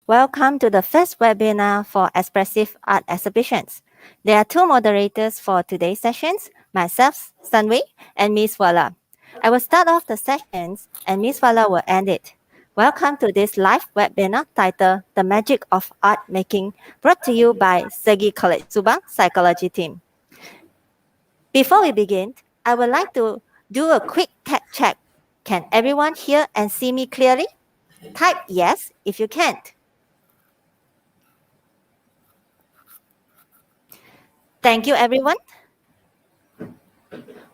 Welcome to the first webinar for Expressive Art Exhibitions. There are two moderators for today's sessions, myself, Sunway, and Ms. Wala. I will start off the sessions and Ms. Wala will end it. Welcome to this live webinar titled The Magic of Art Making, brought to you by Segi College Subang Psychology Team. Before we begin, I would like to do a quick tech check. Can everyone hear and see me clearly? Type yes if you can't. Thank you, everyone.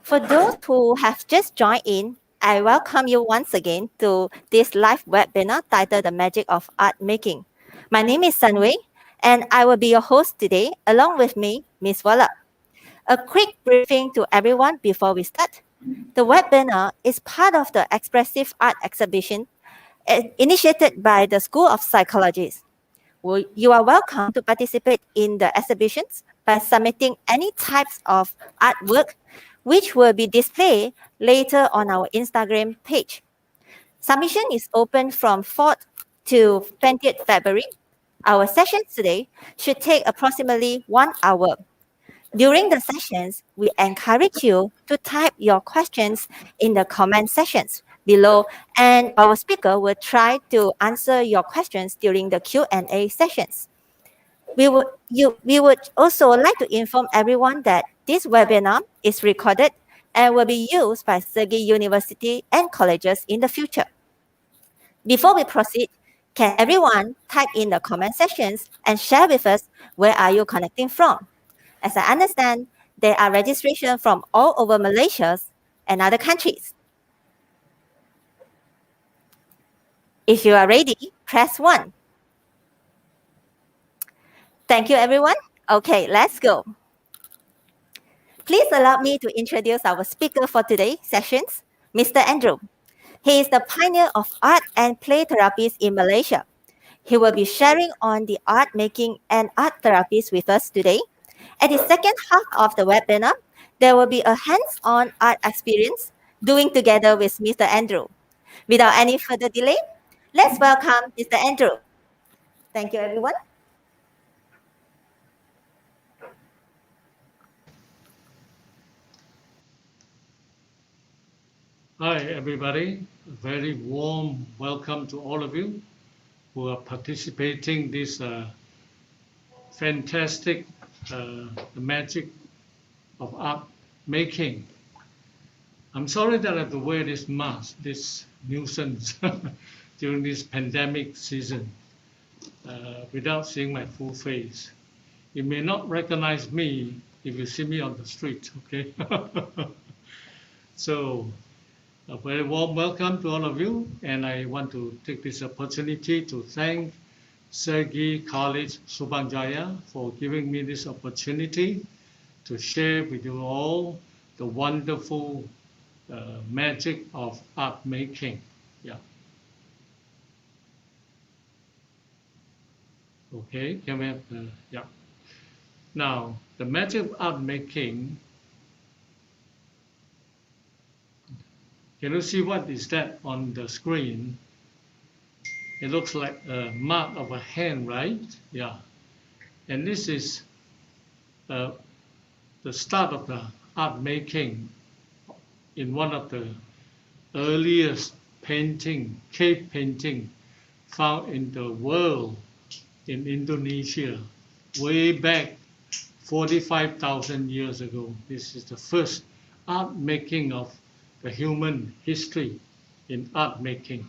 For those who have just joined in, I welcome you once again to this live webinar titled The Magic of Art Making. My name is Sunway, and I will be your host today, along with me, Ms. Wala. A quick briefing to everyone before we start. The webinar is part of the Expressive Art Exhibition initiated by the School of Psychology. You are welcome to participate in the exhibitions by submitting any types of artwork, which will be displayed later on our Instagram page. Submission is open from 4th to 20th February. Our sessions today should take approximately 1 hour. During the sessions, we encourage you to type your questions in the comment sections below, and our speaker will try to answer your questions during the Q&A sessions. We would also like to inform everyone that this webinar is recorded and will be used by Segi University and colleges in the future. Before we proceed, can everyone type in the comment sections and share with us where are you connecting from? As I understand, there are registrations from all over Malaysia and other countries. If you are ready, press 1. Thank you, everyone. Okay, let's go. Please allow me to introduce our speaker for today's sessions, Mr. Andrew. He is the pioneer of art and play therapies in Malaysia. He will be sharing on the art making and art therapies with us today. At the second half of the webinar, there will be a hands-on art experience doing together with Mr. Andrew. Without any further delay, let's welcome Mr. Andrew. Thank you, everyone. Hi, everybody. A very warm welcome to all of you who are participating in this fantastic the magic of art making. I'm sorry that I have to wear this mask, this nuisance, during this pandemic season without seeing my full face. You may not recognize me if you see me on the street, okay? So, a very warm welcome to all of you, and I want to take this opportunity to thank Segi College Subang Jaya for giving me this opportunity to share with you all the wonderful magic of art making. Yeah. Okay, can we have yeah. Now, the magic of art making. Can you see what is that on the screen? It looks like a mark of a hand, right? Yeah. And this is the start of the art making in one of the earliest cave painting found in the world in Indonesia, way back 45,000 years ago. This is the first art making of the human history in art making.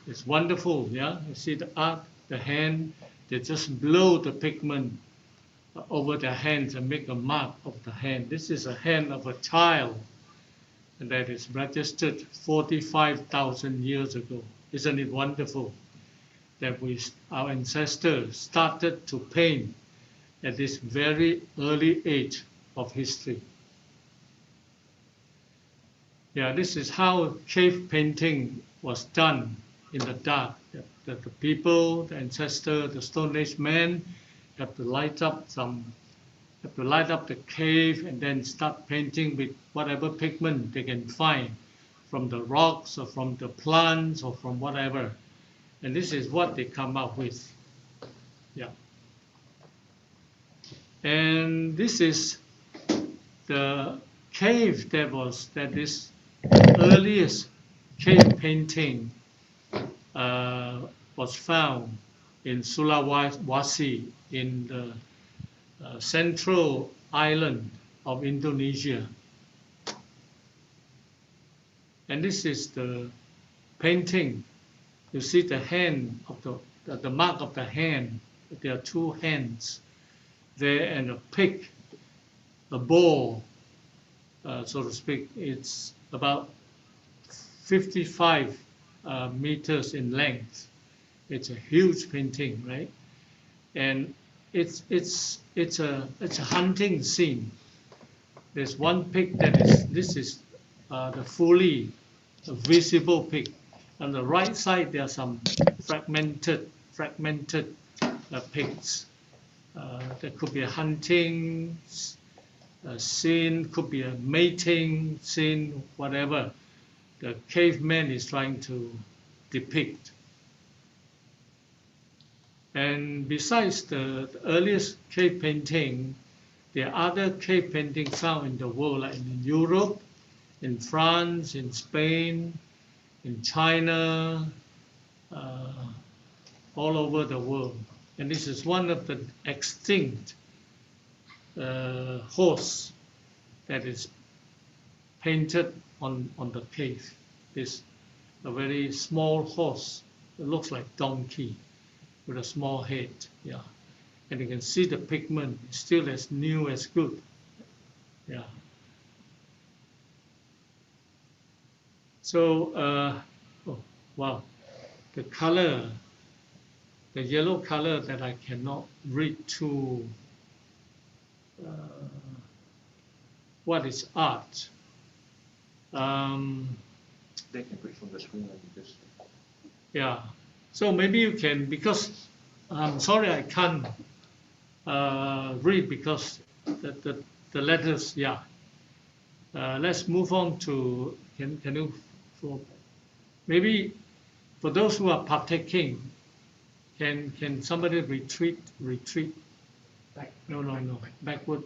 It's wonderful, yeah? You see the art, the hand, they just blow the pigment over their hands and make a mark of the hand. This is a hand of a child that is registered 45,000 years ago. Isn't it wonderful that our ancestors started to paint at this very early age of history? Yeah, this is how cave painting was done in the dark. That the people, the ancestor, the Stone Age men have to light up the cave and then start painting with whatever pigment they can find from the rocks or from the plants or from whatever. And this is what they come up with. Yeah. And this is the cave that is earliest cave painting was found in Sulawesi in the central island of Indonesia. And this is the painting. You see the hand of the mark of the hand. There are two hands there and a pig, a boar, so to speak. It's about 55 meters in length. It's a huge painting, right? And it's a hunting scene. There's one pig this is the fully visible pig. On the right side, there are some fragmented pigs. There could be a hunting scene, could be a mating scene, whatever the caveman is trying to depict. And besides the earliest cave painting, there are other cave paintings found in the world, like in Europe, in France, in Spain, in China, all over the world. And this is one of the extinct horse that is painted on the cave. It's a very small horse. It looks like donkey with a small head. Yeah, and you can see the pigment is still as new as good. Yeah. So, oh wow, the color, the yellow color that I cannot read to. What is art? They can read from the screen like you just. Yeah. So maybe you can, because I'm sorry I can't read because the letters. Yeah. Let's move on to. Can you? Maybe for those who are partaking, can somebody retreat? Back. No. Backward.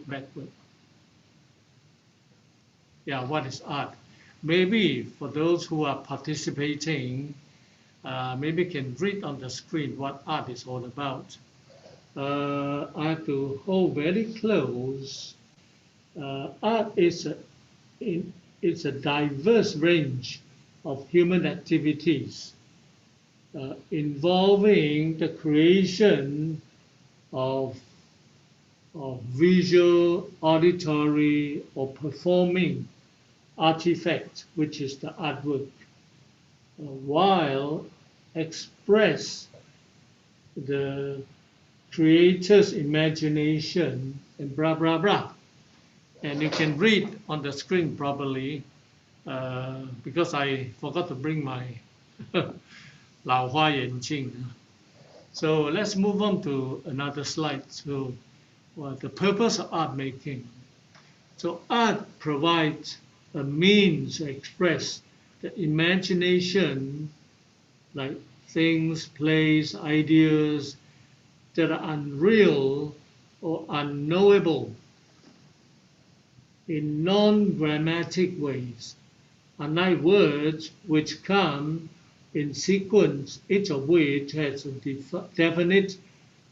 Yeah, what is art? Maybe for those who are participating, maybe can read on the screen what art is all about. I have to hold very close. Art is a diverse range of human activities involving the creation of visual, auditory, or performing artifact, which is the artwork, while express the creator's imagination and blah, blah, blah. And you can read on the screen probably, because I forgot to bring my 老花眼镜. So let's move on to another slide. So the purpose of art making. So art provides a means to express the imagination, like things, plays, ideas that are unreal or unknowable in non-grammatic ways, unlike words which come in sequence, each of which has a definite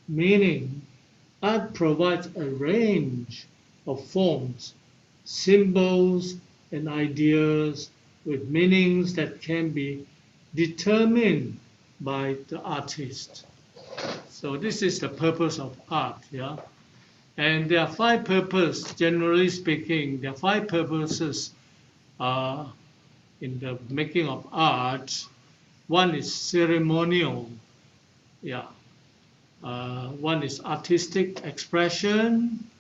meaning. Art provides a range of forms, symbols, and ideas with meanings that can be determined by the artist. So this is the purpose of art. Yeah, And there are 5 purposes, generally speaking, there are 5 purposes in the making of art. One is ceremonial, yeah. One is artistic expression.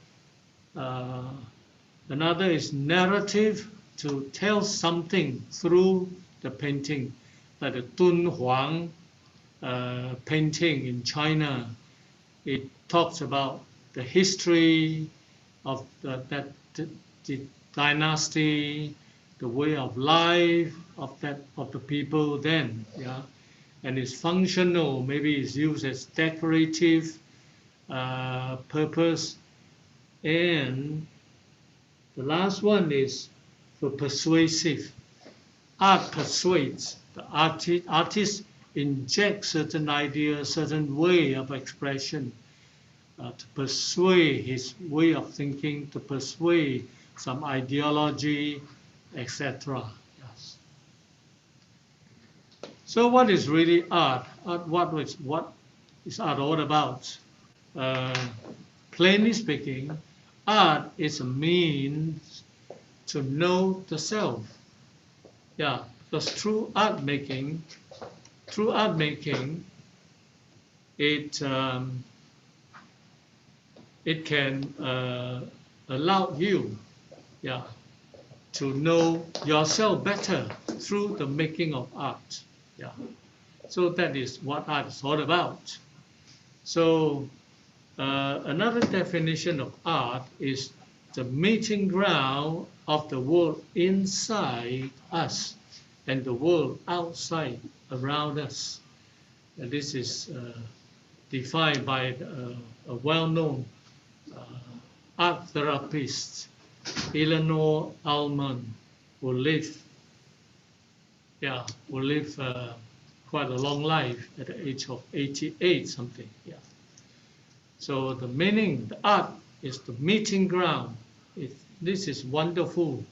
Another is narrative, to tell something through the painting, like the Dunhuang painting in China. It talks about the history of the dynasty, the way of life of the people then, yeah. And it's functional, maybe it's used as decorative purpose. And the last one is for persuasive. Art persuades. The artist injects certain ideas, certain way of expression to persuade his way of thinking, to persuade some ideology, etc. Yes. So what is really art? What is art all about? Plainly speaking, art is a means to know the self. Yeah, because through art making, it can allow you, yeah, to know yourself better through the making of art. Yeah. So that is what art is all about. So another definition of art is the meeting ground of the world inside us and the world outside around us. And this is defined by a well-known art therapist, Eleanor Almond, who lived quite a long life at the age of 88 something. Yeah. So the meaning, the art is the meeting ground. This is wonderful,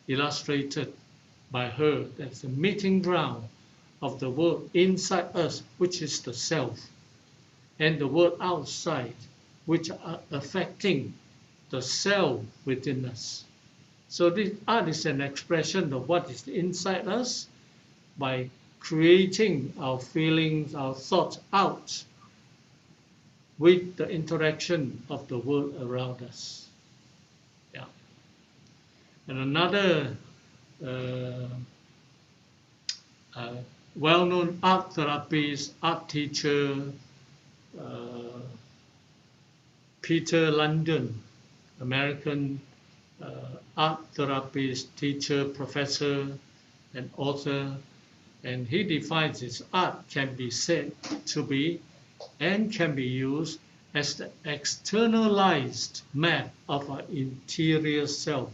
illustrated by her. That's the meeting ground of the world inside us, which is the self, and the world outside, which are affecting the self within us. So this art is an expression of what is inside us by creating our feelings, our thoughts out with the interaction of the world around us. Yeah. And another well-known art therapist, art teacher, Peter London, American art therapist, teacher, professor, and author, and he defines his art can be said to be and can be used as the externalized map of our interior self.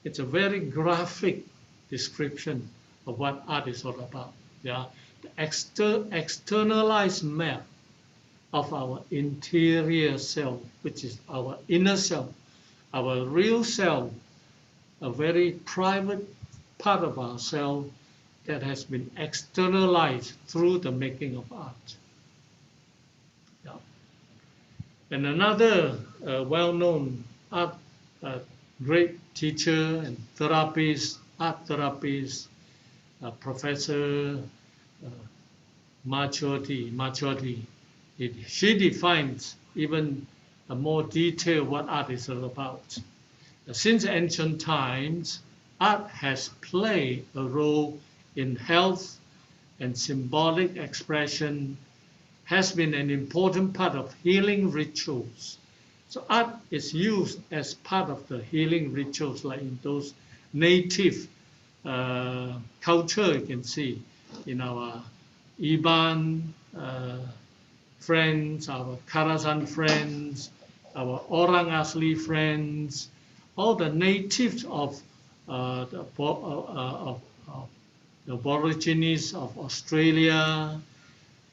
It's a very graphic description of what art is all about. Yeah, the externalized map of our interior self, which is our inner self, our real self, a very private part of ourselves that has been externalized through the making of art. Yeah. And another well-known art great teacher and therapist, art therapist, Professor Marchiotti, she defines even more detail what art is all about. Since ancient times, art has played a role in health and symbolic expression, has been an important part of healing rituals. So art is used as part of the healing rituals, like in those native culture you can see in our Iban friends, our Karasan friends, our Orang Asli friends, all the natives of the Aborigines of Australia,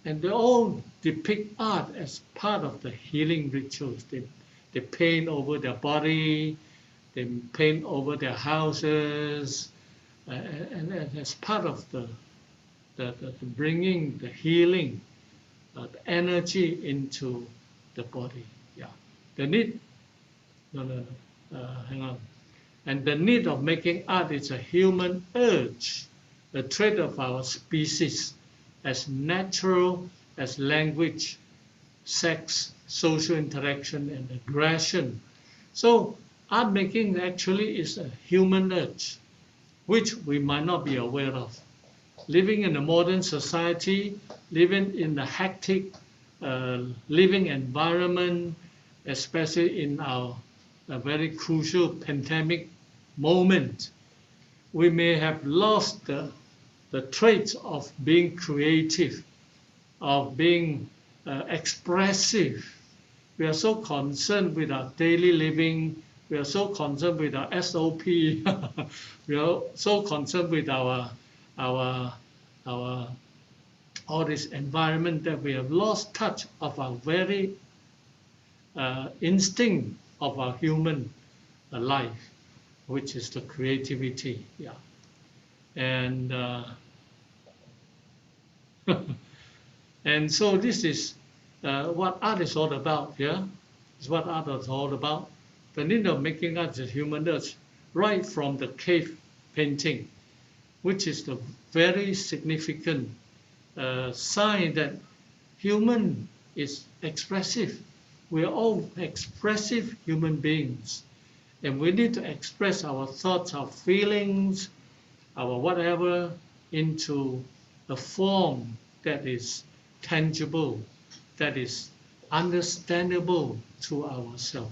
and they all depict art as part of the healing rituals. They paint over their body, they paint over their houses, and as part of the bringing the healing, the energy into the body. Yeah, they need No. Hang on. And the need of making art is a human urge, a trait of our species, as natural as language, sex, social interaction, and aggression. So art making actually is a human urge, which we might not be aware of. Living in a modern society, living in a hectic living environment, especially in our very crucial pandemic moment, we may have lost the traits of being creative, of being expressive. We are so concerned with our daily living. We are so concerned with our SOP. We are so concerned with our all this environment that we have lost touch of our very instinct of our human life, which is the creativity. Yeah, and and so this is what art is all about. Yeah, is what art is all about. The need of making art is human urge, right from the cave painting, which is the very significant sign that human is expressive. We are all expressive human beings, and we need to express our thoughts, our feelings, our whatever into a form that is tangible, that is understandable to ourselves.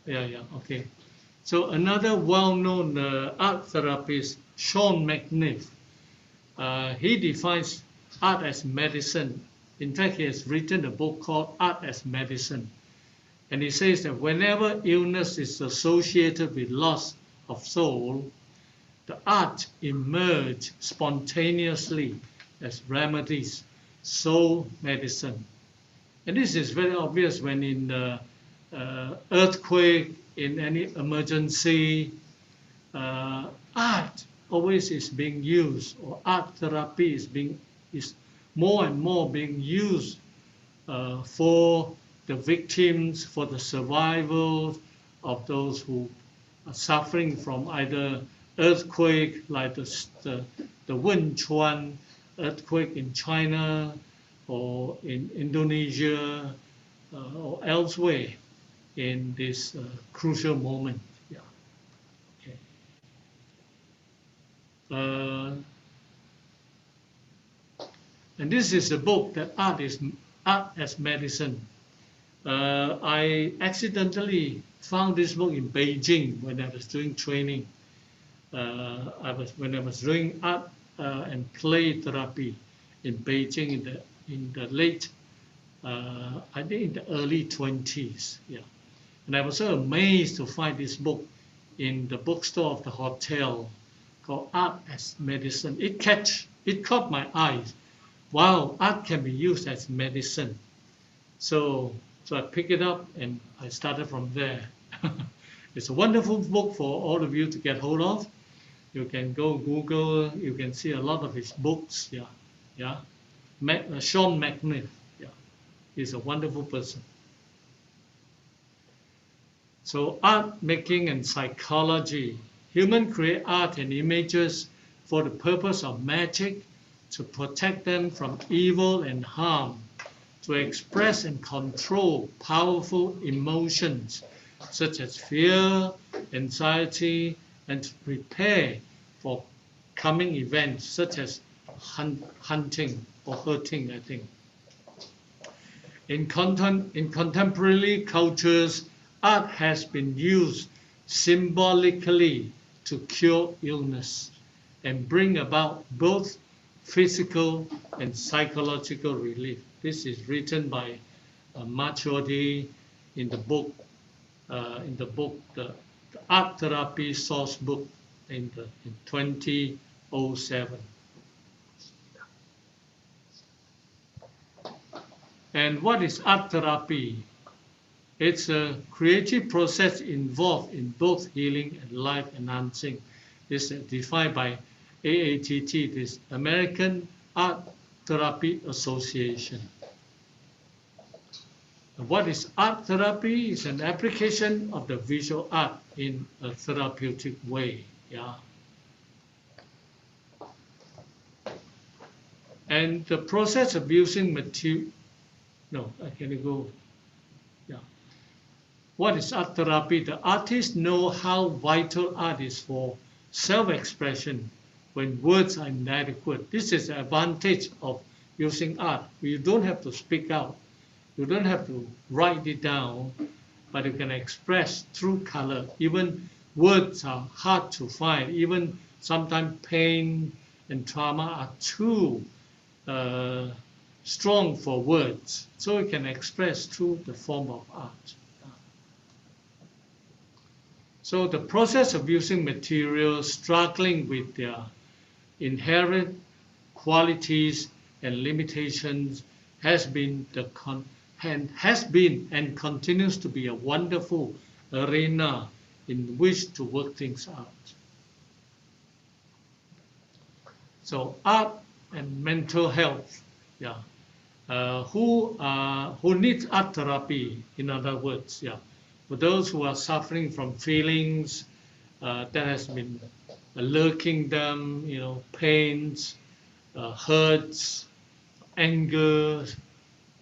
Yeah, okay. So another well-known art therapist, Sean McNiff, he defines art as medicine. In fact, he has written a book called Art as Medicine. And he says that whenever illness is associated with loss of soul, the art emerge spontaneously as remedies, soul medicine. And this is very obvious when in earthquake, in any emergency, art always is being used, or art therapy is more and more being used for the victims, for the survivors of those who are suffering from either earthquake, like the Wenchuan earthquake in China or in Indonesia or elsewhere in this crucial moment. Yeah. Okay. And this is a book that Art as Medicine. I accidentally found this book in Beijing when I was doing training. When I was doing art and play therapy in Beijing in the late, I think in the early 20s. Yeah. And I was so amazed to find this book in the bookstore of the hotel called Art as Medicine. It caught my eyes. Wow, art can be used as medicine. So I picked it up and I started from there. It's a wonderful book for all of you to get hold of. You can go Google, you can see a lot of his books. Yeah. Sean McNiff. Yeah. He's a wonderful person. So art making and psychology. Humans create art and images for the purpose of magic, to protect them from evil and harm, to express and control powerful emotions such as fear, anxiety, and to prepare for coming events such as hunting or hurting, I think. In contemporary cultures, art has been used symbolically to cure illness and bring about both physical and psychological relief. This is written by Machiodi in the book, the Art Therapy Source Book in 2007. And what is art therapy? It's a creative process involved in both healing and life enhancing. It's defined by AATT, this American Art Therapy Association. What is art therapy? It's an application of the visual art in a therapeutic way. Yeah. And the process of using material. No, I can go. Yeah. What is art therapy? The artists know how vital art is for self-expression when words are inadequate. This is the advantage of using art. You don't have to speak out. You don't have to write it down, but you can express through color. Even words are hard to find. Even sometimes pain and trauma are too strong for words. So you can express through the form of art. So the process of using materials, struggling with their inherent qualities and limitations has been and continues to be a wonderful arena in which to work things out. So art and mental health, yeah. Who needs art therapy? In other words, yeah. For those who are suffering from feelings that has been lurking them, pains, hurts, anger,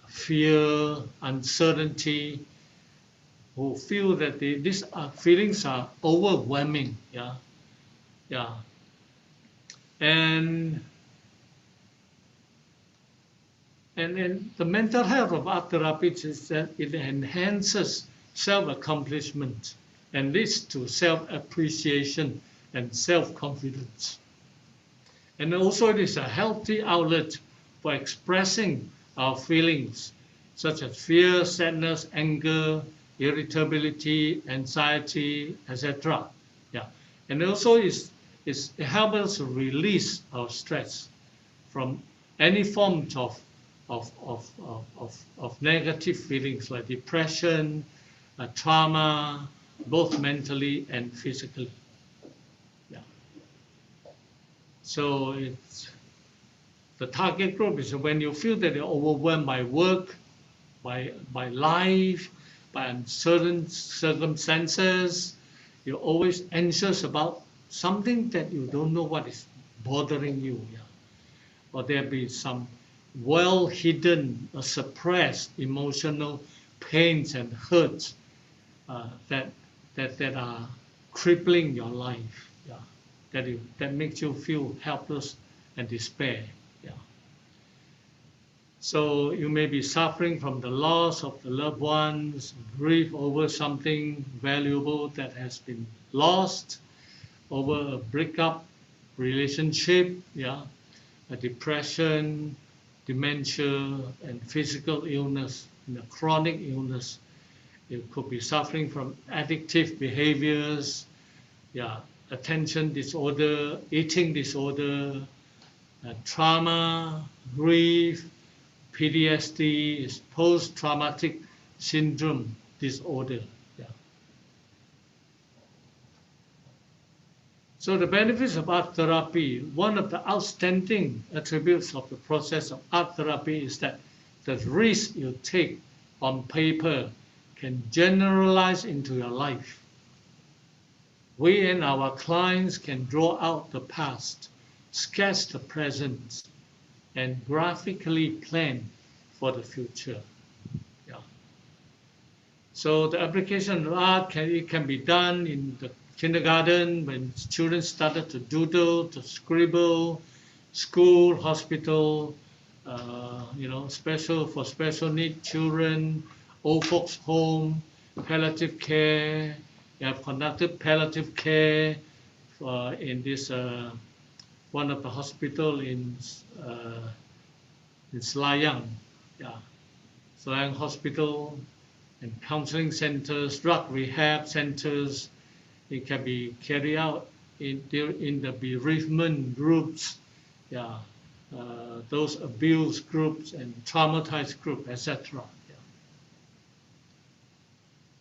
fear, uncertainty, who feel that these feelings are overwhelming, and the mental health of art therapy is that it enhances self-accomplishment and leads to self-appreciation and self-confidence. And also it is a healthy outlet for expressing our feelings such as fear, sadness, anger, irritability, anxiety, etc. Yeah, and also it helps us to release our stress from any forms of negative feelings like depression, trauma, both mentally and physically. Yeah. So it's the target group is when you feel that you're overwhelmed by work, by life, by uncertain circumstances. You're always anxious about something that you don't know what is bothering you. Yeah? Or there be some well-hidden or suppressed emotional pains and hurts that are crippling your life. Yeah? That makes you feel helpless and despair. Yeah. So you may be suffering from the loss of the loved ones, grief over something valuable that has been lost, over a breakup relationship, yeah, a depression, dementia, and physical illness, chronic illness. You could be suffering from addictive behaviors, yeah, attention disorder, eating disorder, trauma, grief, PTSD is post-traumatic syndrome disorder. Yeah. So the benefits of art therapy, one of the outstanding attributes of the process of art therapy is that the risk you take on paper can generalize into your life. We and our clients can draw out the past, sketch the present, and graphically plan for the future. Yeah. So the application of art can be done in the kindergarten when children started to doodle, to scribble, school, hospital, for special need children, old folks home, palliative care. You have conducted palliative care in this one of the hospital in Selayang, yeah, Selayang Hospital, and counseling centers, drug rehab centers. It can be carried out in the bereavement groups, yeah, those abuse groups and traumatized groups, etc. Yeah.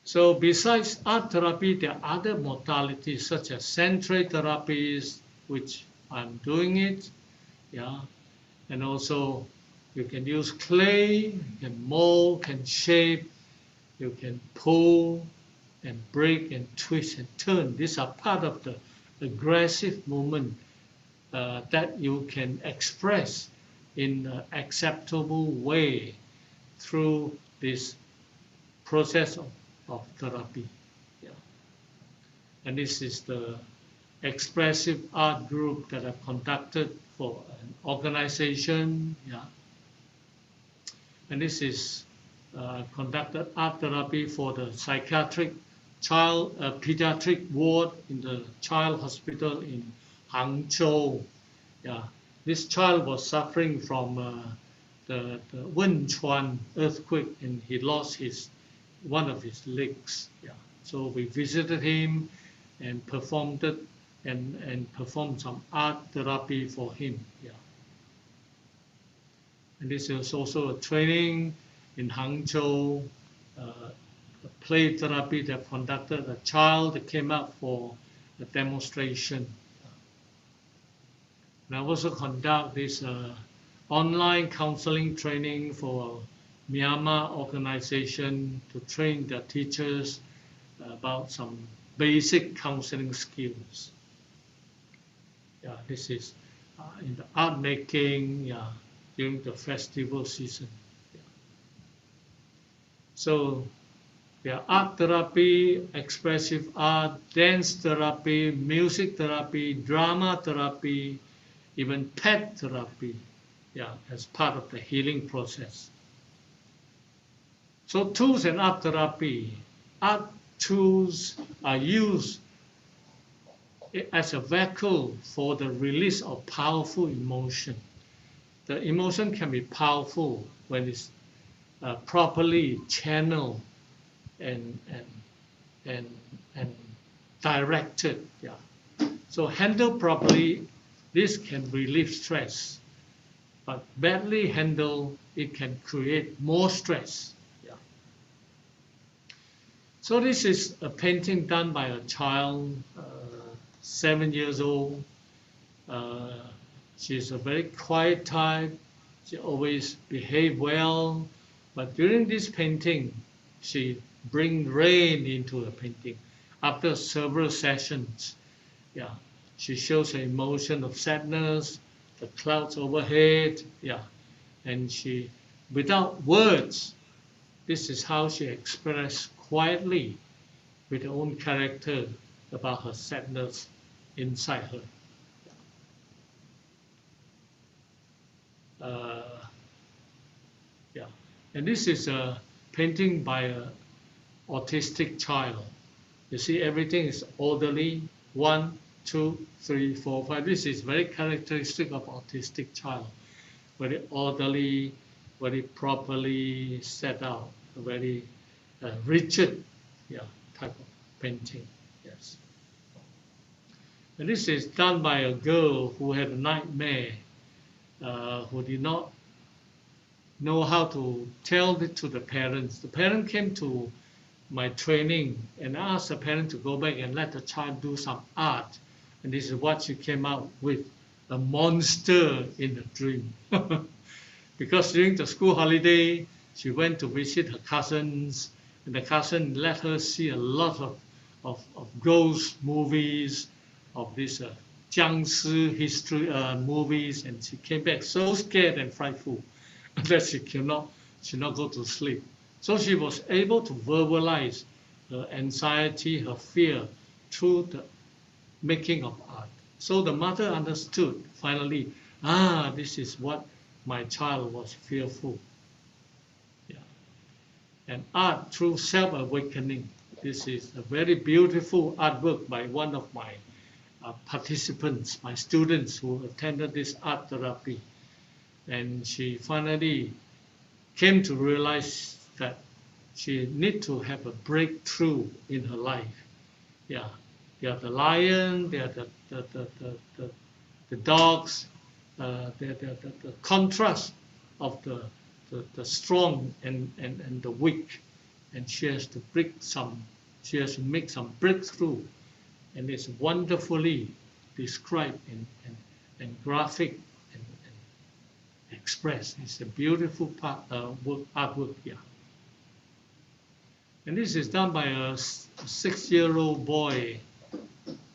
So besides art therapy, there are other modalities such as central therapies, which I'm doing it. Yeah, and also you can use clay, you can mold, can shape, you can pull and break and twist and turn. These are part of the aggressive movement that you can express in an acceptable way through this process of therapy. Yeah. And this is the expressive art group that I've conducted for an organization. Yeah. And this is conducted art therapy for the psychiatric pediatric ward in the child hospital in Hangzhou. Yeah, this child was suffering from the Wenchuan earthquake, and he lost one of his legs. Yeah, so we visited him and performed it and performed some art therapy for him. Yeah. And this is also a training in Hangzhou, a play therapy that conducted a child that came out for a demonstration. And I also conduct this online counseling training for Myanmar organization to train their teachers about some basic counseling skills. Yeah, this is in the art making. Yeah, during the festival season. Yeah. So there are art therapy, expressive art, dance therapy, music therapy, drama therapy, even pet therapy, yeah, as part of the healing process. So tools and art therapy. Art tools are used as a vehicle for the release of powerful emotion. The emotion can be powerful when it's properly channeled and directed. Yeah. So handled properly, this can relieve stress. But badly handled, it can create more stress. Yeah. So this is a painting done by a child, 7 years old. She's a very quiet type. She always behave well. But during this painting, she bring rain into the painting. After several sessions, yeah, she shows an emotion of sadness, the clouds overhead, yeah, and she, without words, this is how she expressed quietly with her own character about her sadness inside her. Yeah, and this is a painting by an autistic child. You see, everything is orderly. 1, 2, 3, 4, 5. This is very characteristic of autistic child. Very orderly, very properly set out, a very rigid, yeah, type of painting. Yes. And this is done by a girl who had a nightmare, who did not know how to tell it to the parents. The parent came to my training and asked the parent to go back and let the child do some art. And this is what she came out with, a monster in the dream. Because during the school holiday, she went to visit her cousins, and the cousin let her see a lot of ghost movies, of these Jiangshi history movies, and she came back so scared and frightful that she cannot go to sleep. So she was able to verbalize her anxiety, her fear through the making of art. So the mother understood finally, this is what my child was fearful. Yeah. And art through self-awakening. This is a very beautiful artwork by one of my participants, my students who attended this art therapy. And she finally came to realize that she need to have a breakthrough in her life. Yeah, they are the lion, they are the dogs, the contrast of the strong and the weak, and she has to make some breakthrough, and it's wonderfully described and graphic and express. It's a beautiful artwork here. And this is done by a 6-year-old boy.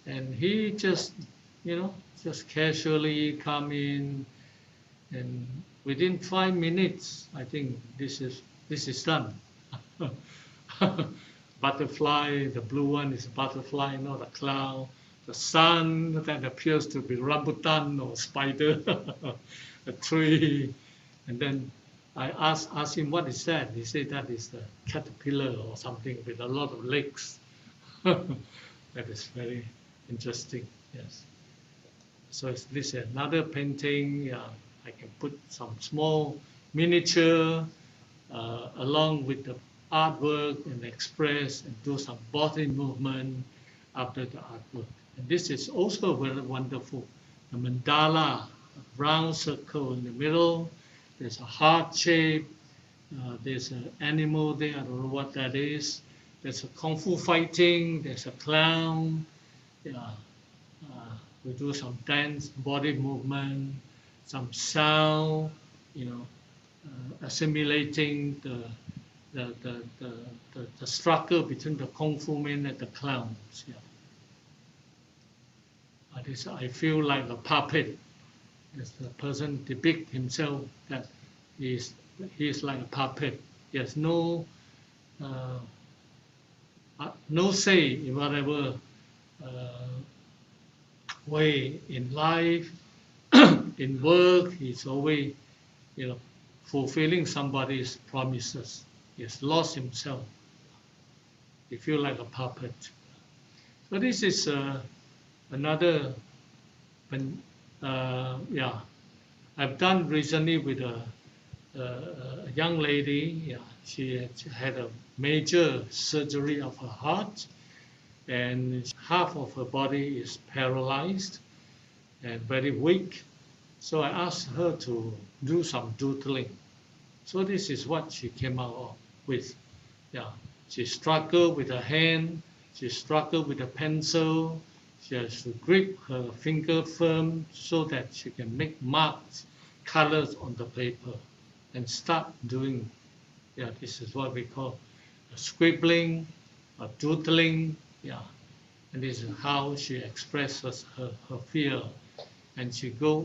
And he just, just casually come in, and within 5 minutes, I think this is done. Butterfly, the blue one is a butterfly, not a cloud. The sun that appears to be rambutan or spider, a tree. And then I asked him, what is that? He said that is the caterpillar or something with a lot of legs. That is very interesting, yes. So this is another painting. I can put some small miniature along with the artwork and express and do some body movement after the artwork. And this is also very wonderful. The mandala, a round circle in the middle. There's a heart shape. There's an animal there. I don't know what that is. There's a kung fu fighting. There's a clown. Yeah. We do some dance, body movement, some sound. Assimilating the struggle between the kung fu men and the clowns. Yeah. I feel like a puppet. As the person depict himself that he is like a puppet. He has no say in whatever way in life, in work. He's always, fulfilling somebody's promises. He has lost himself. He feels like a puppet. So this is another. I've done recently with a young lady. Yeah, she had a major surgery of her heart, and half of her body is paralyzed and very weak. So I asked her to do some doodling. So this is what she came out with. Yeah, she struggled with her hand. She struggled with a pencil. She has to grip her finger firm so that she can make marks, colors on the paper, and start doing. Yeah, this is what we call a scribbling, a doodling. Yeah, and this is how she expresses her fear. And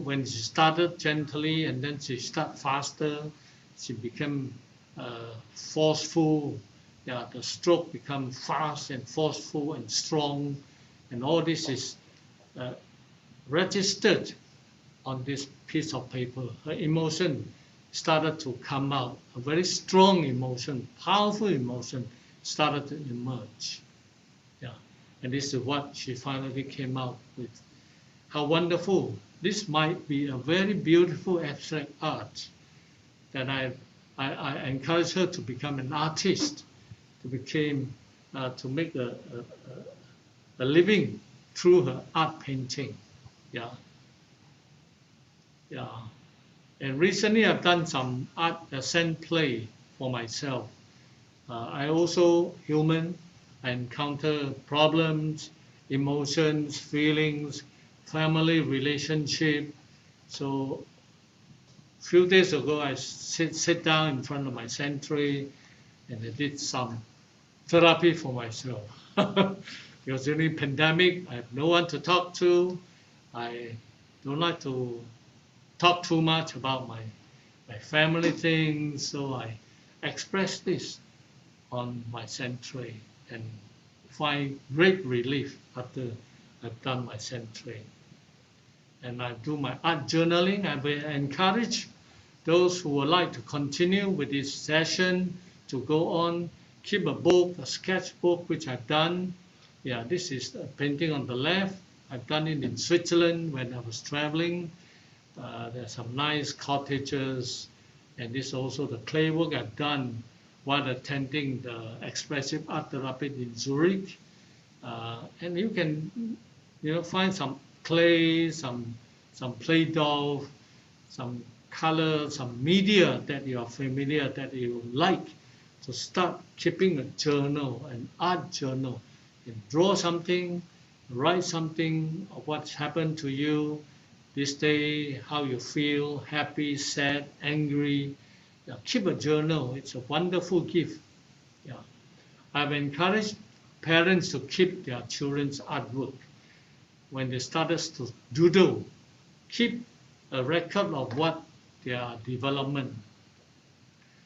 when she started gently, and then she started faster. She became forceful. Yeah, the stroke become fast and forceful and strong. And all this is registered on this piece of paper. Her emotion started to come out. A very strong emotion, powerful emotion started to emerge. Yeah, and this is what she finally came out with. How wonderful. This might be a very beautiful abstract art that I encourage her to become an artist, to make a living through her art painting. Yeah. Yeah. And recently I've done some art sand play for myself. I also human. I encounter problems, emotions, feelings, family relationship. So a few days ago, I sit down in front of my sanctuary and I did some therapy for myself. Because during pandemic, I have no one to talk to. I don't like to talk too much about my family things, so I express this on my sanctuary and find great relief after I've done my sanctuary. And I do my art journaling. I will encourage those who would like to continue with this session to go on, keep a book, a sketchbook, which I've done. Yeah, this is a painting on the left. I've done it in Switzerland when I was traveling. There's some nice cottages, and this is also the clay work I've done while attending the expressive art therapy in Zurich. And you can, find some clay, some play doh, some color, some media that you are familiar, that you like, to start keeping a journal, an art journal, and draw something, write something of what's happened to you, this day, how you feel, happy, sad, angry. Yeah, keep a journal. It's a wonderful gift. Yeah. I've encouraged parents to keep their children's artwork when they started to doodle. Keep a record of what their development.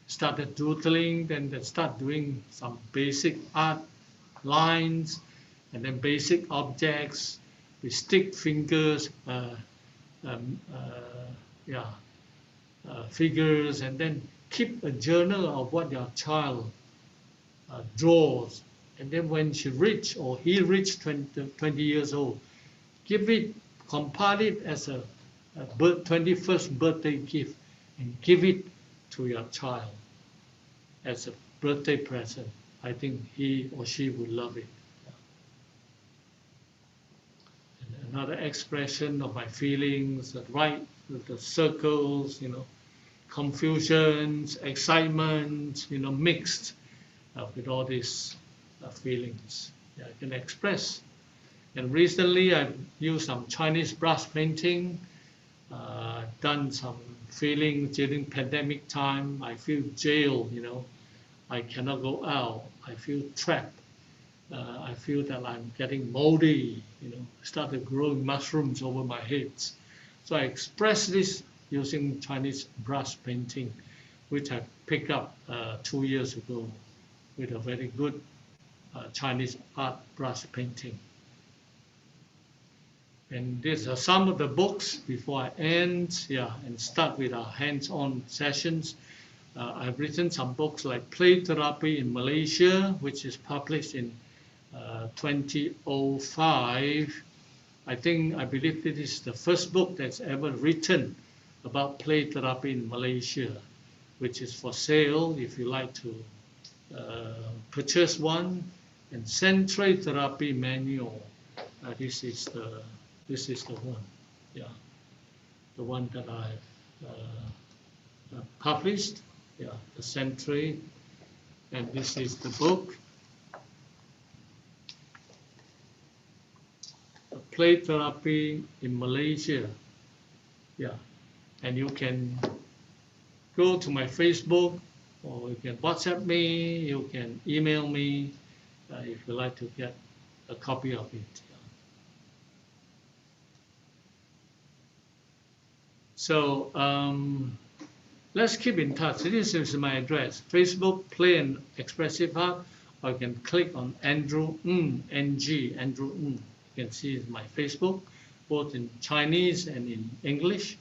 Started doodling, then they start doing some basic art lines, and then basic objects with stick fingers, figures, and then keep a journal of what your child draws. And then when she reach or he reached 20 years old, compile it as a 21st birthday gift and give it to your child as a birthday present. I think he or she would love it. And another expression of my feelings, right with the circles, confusions, excitement, mixed with all these feelings. Yeah, I can express. And recently I've used some Chinese brush painting, done some feelings during pandemic time. I feel jailed, I cannot go out. I feel trapped. I feel that I'm getting moldy, started growing mushrooms over my head. So I express this using Chinese brush painting, which I picked up 2 years ago with a very good Chinese art brush painting. And these are some of the books before I end, and start with our hands-on sessions. I've written some books like Play Therapy in Malaysia, which is published in 2005. I believe it is the first book that's ever written about play therapy in Malaysia, which is for sale if you like to purchase one. And Centre Therapy Manual. This is the one, the one that I've published, the Centre, and this is the book, Play Therapy in Malaysia, and you can go to my Facebook, or you can WhatsApp me, you can email me if you like to get a copy of it. So let's keep in touch. This is my address: Facebook, Play and Expressive Art, or you can click on Andrew Ng, N-G, Andrew Ng. You can see my Facebook, both in Chinese and in English.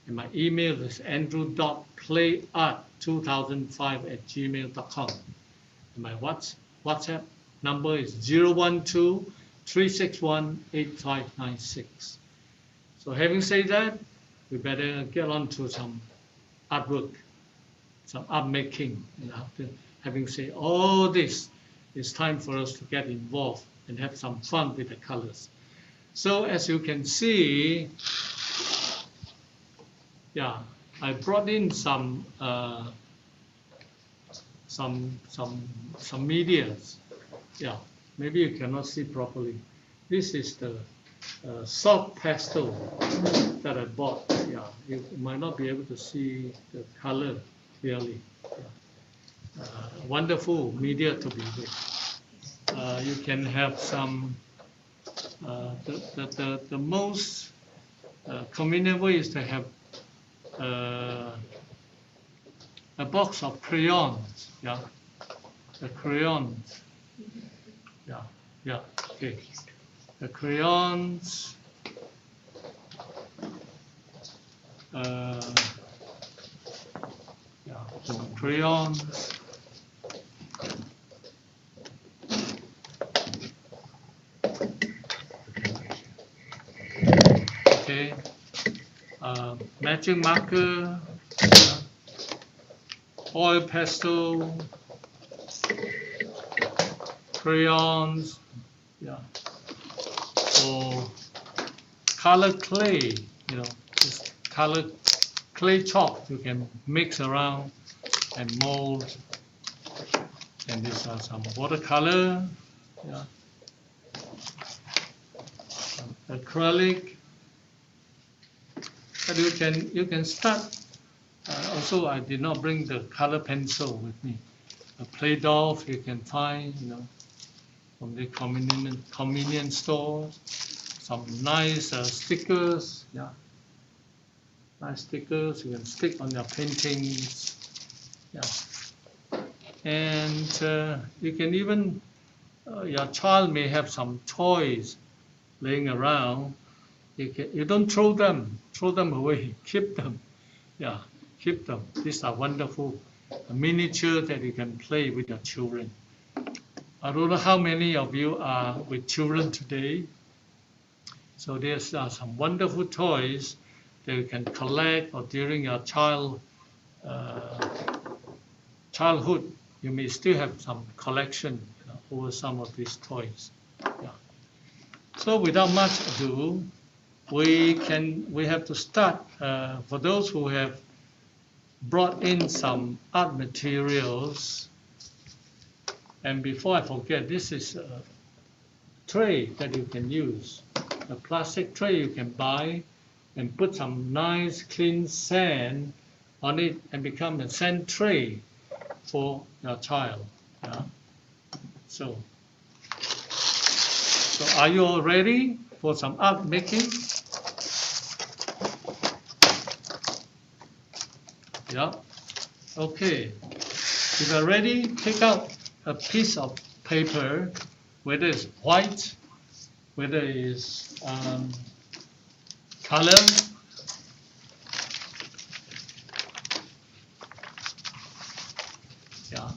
And my email is andrew.playart2005@gmail.com. And my WhatsApp number is 012-361-8596. So having said that, we better get on to some artwork, some art making. And after having said all this, it's time for us to get involved and have some fun with the colors. So as you can see, I brought in some medias. Maybe you cannot see properly. This is the soft pastel that I bought. You might not be able to see the color clearly. Wonderful media to be with. You can have some. The most convenient way is to have a box of crayons. The crayons. Okay. The crayons. Some crayons. Okay. Magic marker. Oil pastel. Crayons. Or color clay, just color clay chalk you can mix around and mold. And these are some watercolor, some acrylic, But you can start. Also, I did not bring the color pencil with me. A play doh you can find, from the convenience store. Some nice stickers, yeah. Nice stickers you can stick on your paintings, yeah. And you can even, your child may have some toys laying around. You don't throw them away. Keep them, yeah. Keep them. These are wonderful miniature that you can play with your children. I don't know how many of you are with children today. So there's some wonderful toys that you can collect, or during your childhood, you may still have some collection over some of these toys. Yeah. So without much ado, we have to start. For those who have brought in some art materials, and before I forget, this is a tray that you can use. A plastic tray you can buy and put some nice clean sand on it and become a sand tray for your child. Yeah. So are you all ready for some art making? Yeah. Okay. If you're ready, take out a piece of paper, whether it's white, whether it's color. Yeah.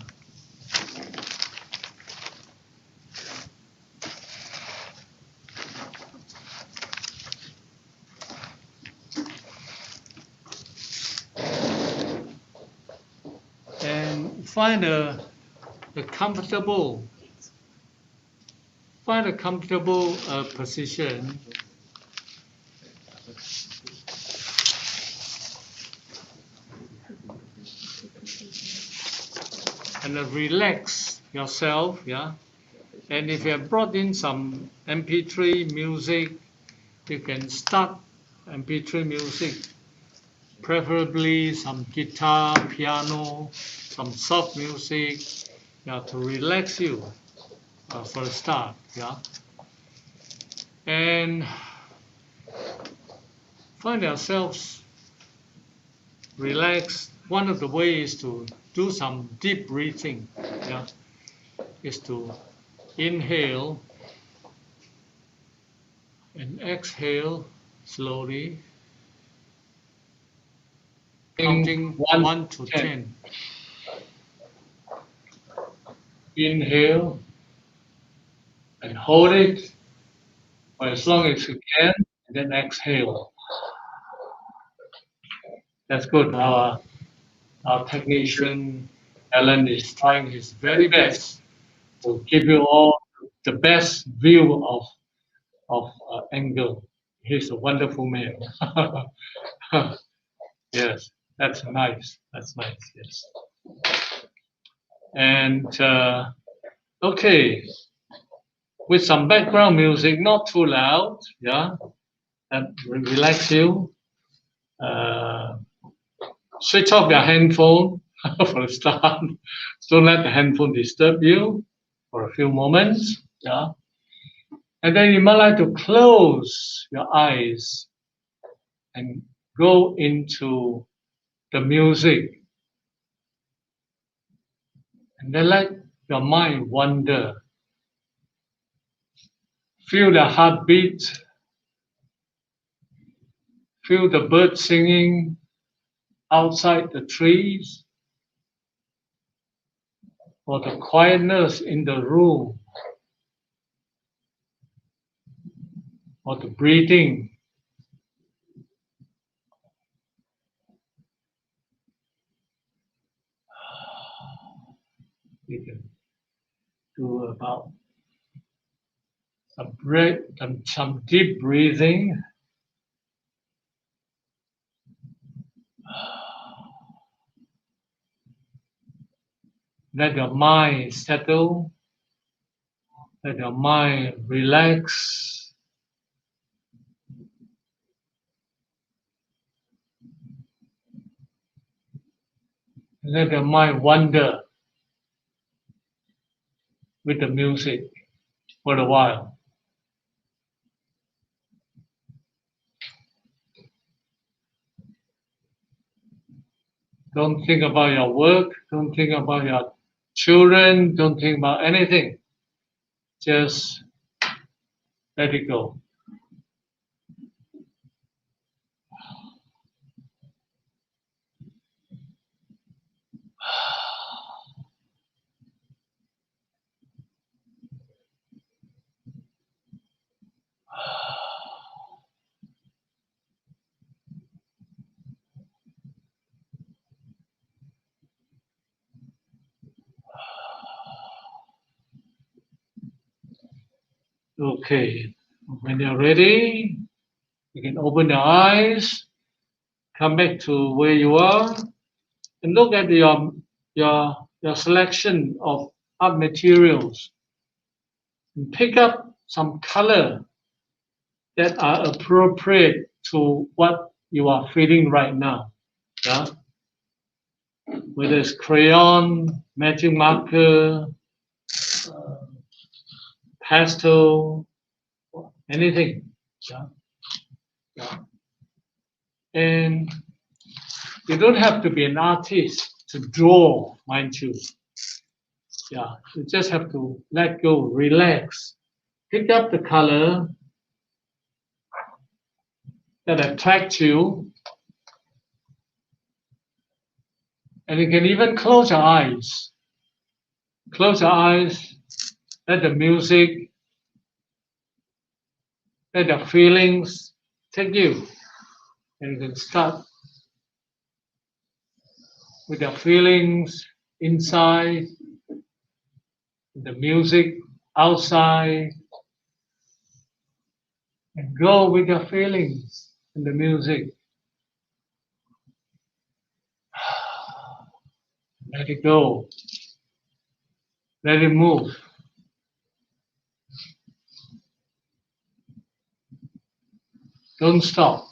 And find a comfortable position. And relax yourself, yeah. And if you have brought in some MP3 music, you can start MP3 music, preferably some guitar, piano, some soft music, yeah, to relax you for a start, yeah. And find yourselves relaxed. One of the ways to do some deep breathing, yeah, is to inhale and exhale slowly, counting 1 to 10. Inhale and hold it for as long as you can, and then exhale. That's good. Our technician, Alan, is trying his very best to give you all the best view of angle. He's a wonderful man. Yes, that's nice. That's nice. Yes. And okay, with some background music, not too loud. Yeah, that will relax you. Switch off your handphone for a start. Don't let the handphone disturb you for a few moments. Yeah. And then you might like to close your eyes and go into the music. And then let your mind wander. Feel the heartbeat. Feel the birds singing outside the trees. Or the quietness in the room. Or the breathing. You can do about some deep breathing. Let your mind settle. Let your mind relax. Let the mind wander with the music for a while. Don't think about your work, don't think about your children, don't think about anything. Just let it go. Okay, when you're ready, you can open your eyes, come back to where you are, and look at your selection of art materials. And pick up some color that are appropriate to what you are feeling right now. Yeah? Whether it's crayon, magic marker, uh, pastel, anything. Yeah? Yeah. And you don't have to be an artist to draw, mind you. Yeah, you just have to let go, relax, pick up the color that attracts you, and you can even close your eyes. Close your eyes, let the music, let the feelings take you, and you can start with the feelings inside, the music outside, and go with your feelings and the music. Let it go. Let it move. Don't stop.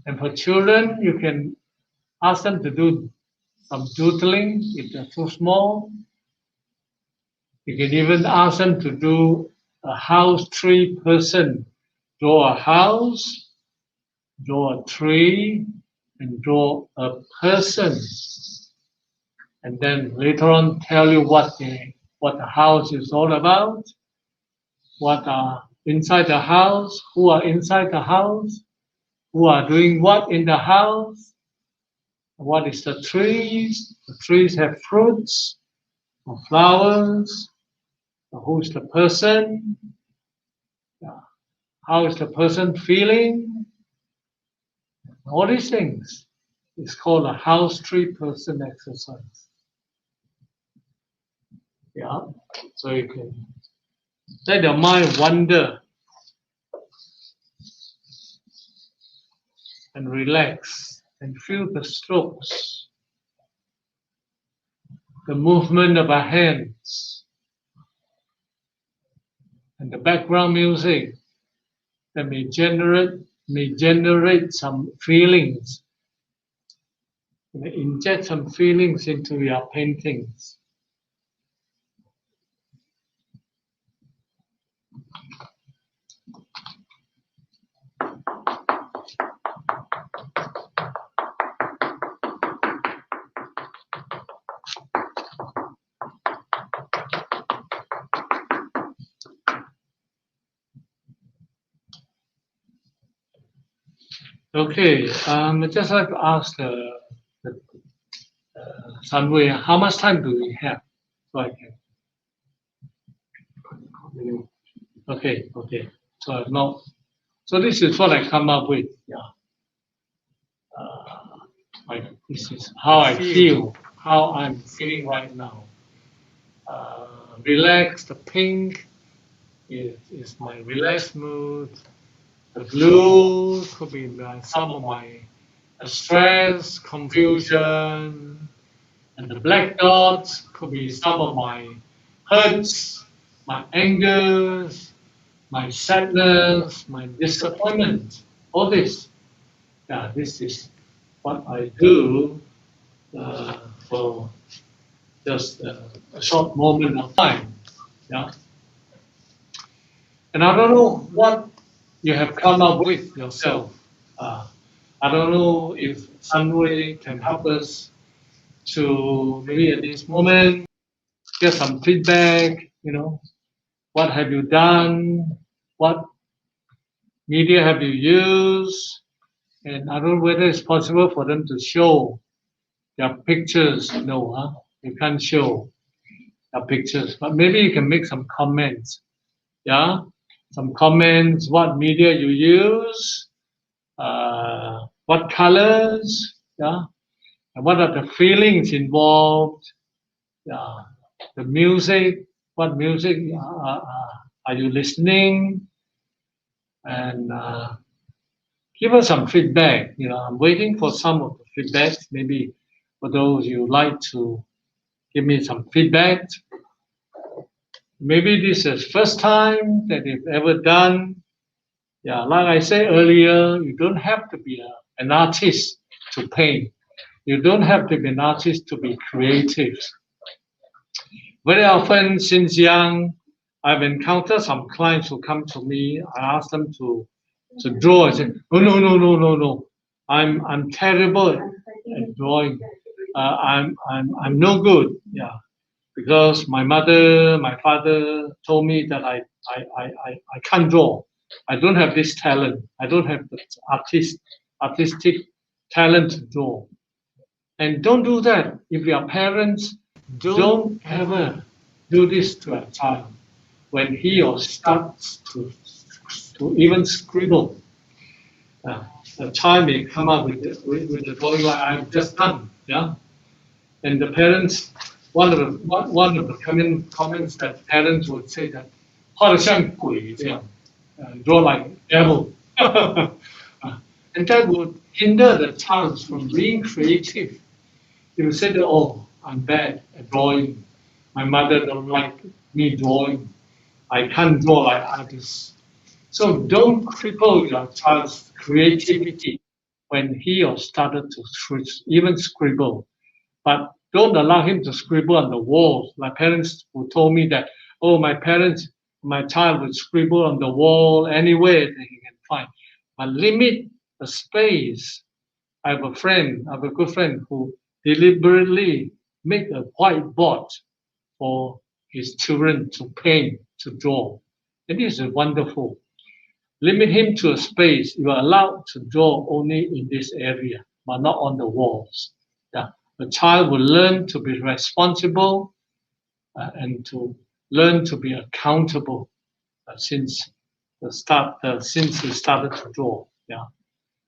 And for children, you can ask them to do some doodling if they're too small. You can even ask them to do a house tree person. Draw a house, draw a tree, and draw a person. And then later on tell you what the house is all about, what are inside the house, who are inside the house, who are doing what in the house, what is the trees, the trees have fruits or flowers, who's the person, how is the person feeling, all these things. It's called a house tree person exercise. Yeah, so you can let your mind wander and relax and feel the strokes, the movement of our hands, and the background music that may generate some feelings, may inject some feelings into your paintings. Okay, I'd just like to ask Sunway, how much time do we have? So I can continue. Okay. So I've not. So this is what I come up with. Yeah. This is how I feel, how I'm feeling right now. Relaxed. The pink is my relaxed mood. The blue could be some of my stress, confusion, and the black dots could be some of my hurts, my angers, my sadness, my disappointment, all this. Yeah, this is what I do for just a short moment of time. Yeah, and I don't know what you have come up with yourself. Uh, I don't know if Sunway can help us to maybe at this moment get some feedback. What have you done? What media have you used? And I don't know whether it's possible for them to show their pictures. No, huh? You can't show their pictures, but maybe you can make some comments. Yeah, some comments. What media you use? What colors? Yeah, and what are the feelings involved? Yeah, the music. What music are you listening? And give us some feedback. I'm waiting for some of the feedback. Maybe for those you like to give me some feedback. Maybe this is first time that you've ever done. Yeah, like I said earlier, you don't have to be an artist to paint. You don't have to be an artist to be creative. Very often, since young, I've encountered some clients who come to me. I ask them to draw. I say, oh no no no no no, I'm terrible at drawing. I'm no good. Yeah, because my mother, my father told me that I can't draw. I don't have this talent. I don't have the artistic talent to draw. And don't do that. If your parents, don't ever do this to a child when he or starts to even scribble. A child may come up with the drawing like I've just done. Yeah, and the parents, one of the common comments that parents would say that 画得像鬼这样, draw like devil, and that would hinder the child from being creative. He would say that, oh, I'm bad at drawing. My mother don't like me drawing. I can't draw like others. So don't cripple your child's creativity when he or started to even scribble. But don't allow him to scribble on the walls. My parents who told me that, oh, my child would scribble on the wall anywhere that he can find. But limit the space. I have a good friend who deliberately make a whiteboard for his children to paint, to draw. And this is wonderful. Limit him to a space. You are allowed to draw only in this area, but not on the walls. Yeah. The child will learn to be responsible and to learn to be accountable since he started to draw. Yeah.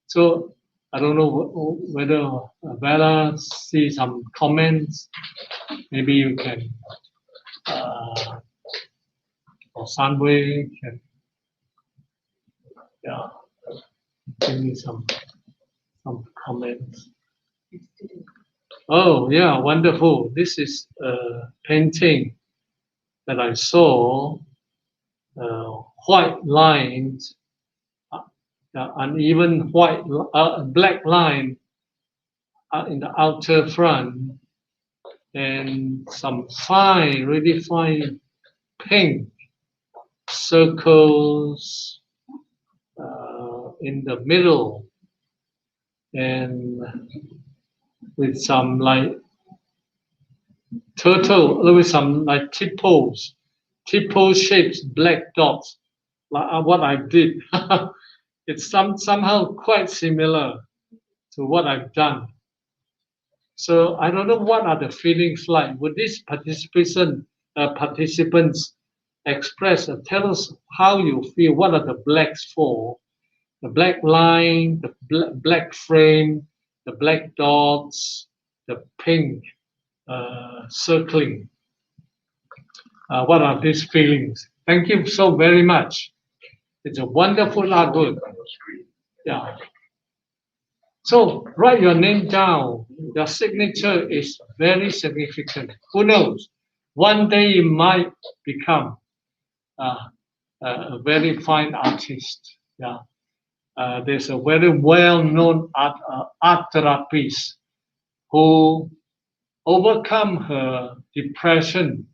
So I don't know whether Bella see some comments. Maybe you can, or Sunway can, yeah, give me some comments. Oh yeah, wonderful. This is a painting that I saw, white lines, uneven black line in the outer front, and some really fine pink circles in the middle, and with some like turtle, with some like tippo shapes, black dots, like what I did. It's somehow quite similar to what I've done. So I don't know what are the feelings like. Would these participants express or tell us how you feel? What are the blacks for? The black line, the black frame, the black dots, the pink circling. What are these feelings? Thank you so very much. It's a wonderful artwork. Yeah. So write your name down. Your signature is very significant. Who knows? One day you might become a very fine artist. Yeah. There's a very well-known art therapist who overcome her depression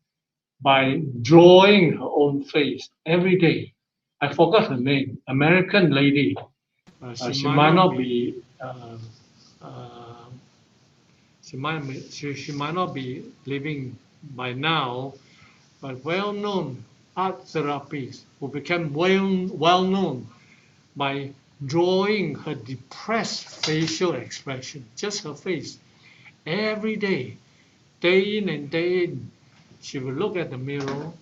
by drawing her own face every day. I forgot her name, American lady. She might not be uh, she might not be living by now, but well-known art therapist who became well known by drawing her depressed facial expression, just her face, every day, day in and day in. She will look at the mirror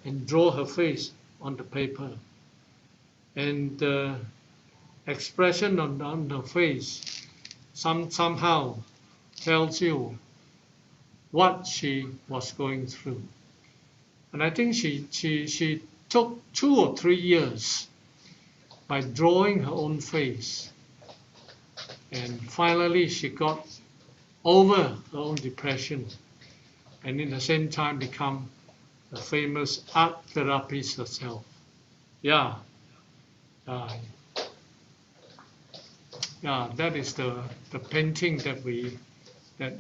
and draw her face on the paper, and the expression on the face somehow tells you what she was going through. And I think she took 2 or 3 years by drawing her own face. And finally, she got over her own depression and in the same time become a famous art therapist herself. Yeah. Yeah, that is the painting that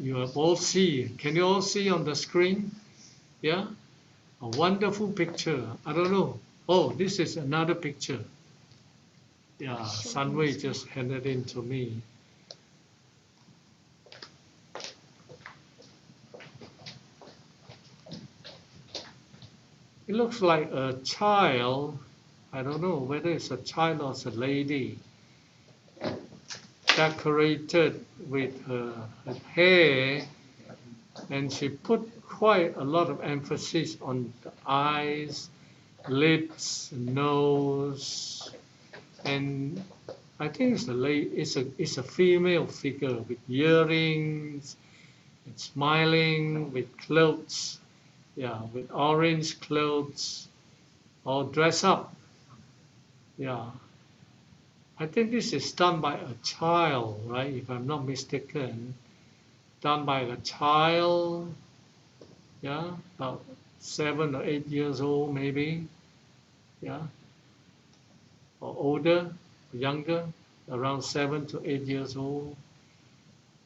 you have all see. Can you all see on the screen? Yeah, a wonderful picture. I don't know. Oh, this is another picture. Yeah, Sunway just handed in to me. It looks like a child. I don't know whether it's a child or it's a lady. Decorated with her hair, and she put quite a lot of emphasis on the eyes, lips, nose, and I think it's a female figure with earrings, and smiling, with clothes, yeah, with orange clothes, all dressed up, yeah. I think this is done by a child, right? If I'm not mistaken, done by a child, yeah, about 7 or 8 years old, maybe, yeah, or older, younger, around 7 to 8 years old.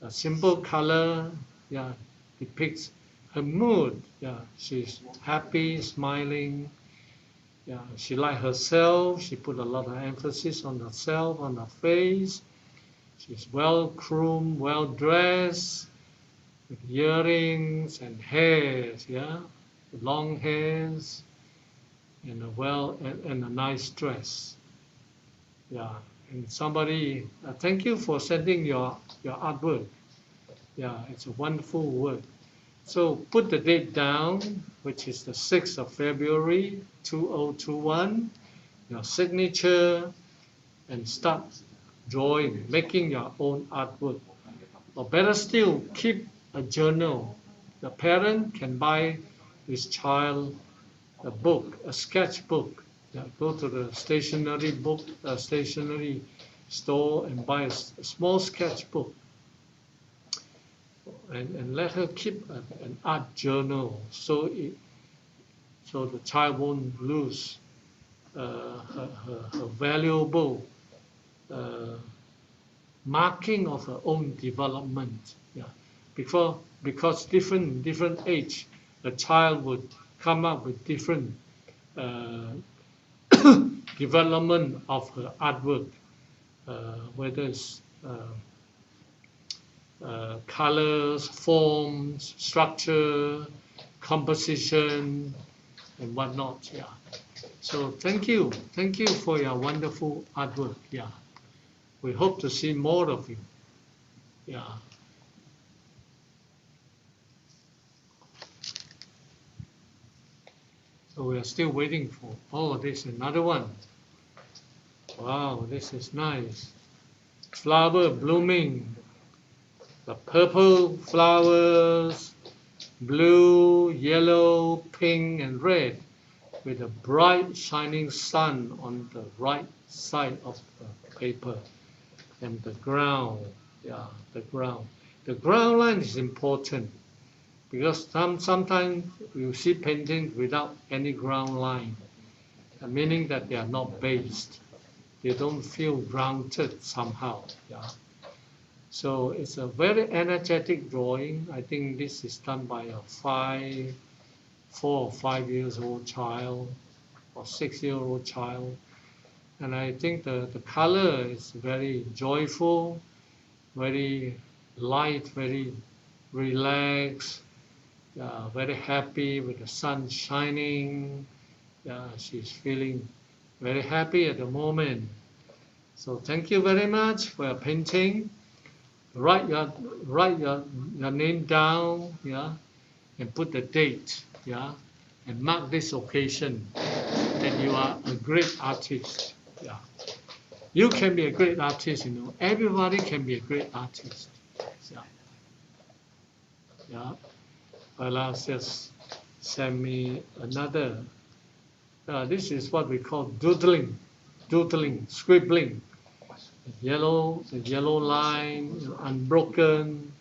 A simple color, yeah, depicts her mood. Yeah, she's happy, smiling. Yeah, she like herself. She put a lot of emphasis on herself, on her face. She's well groomed, well dressed, with earrings and hairs, yeah, long hairs, and a nice dress, yeah. And somebody, thank you for sending your artwork. Yeah, it's a wonderful work. So put the date down, which is the 6th of February, 2021, your signature, and start drawing, making your own artwork. Or better still, keep a journal. The parent can buy his child a book, a sketchbook. Yeah, go to the stationery store and buy a small sketchbook, and let her keep an art journal, so the child won't lose her valuable marking of her own development. Yeah, because different age, the child would come up with different development of her artwork, whether it's colors, forms, structure, composition, and whatnot. Yeah. So thank you for your wonderful artwork. Yeah. We hope to see more of you. Yeah. So we are still waiting for. Oh, there's another one. Wow, this is nice. Flower blooming. The purple flowers, blue, yellow, pink, and red, with a bright shining sun on the right side of the paper. And the ground, yeah, the ground. The ground line is important because sometimes you see paintings without any ground line, meaning that they are not based. they don't feel grounded somehow. Yeah. So it's a very energetic drawing. I think this is done by a 4 or 5 years old child or 6-year-old child. And I think the color is very joyful, very light, very relaxed, very happy with the sun shining. She's feeling very happy at the moment. So thank you very much for your painting. Write your name down, yeah, and put the date, yeah, and mark this occasion that you are a great artist. Yeah. You can be a great artist, you know. Everybody can be a great artist. Yeah. Yeah. Well, just send me another. This is what we call doodling, scribbling. The yellow line, unbroken.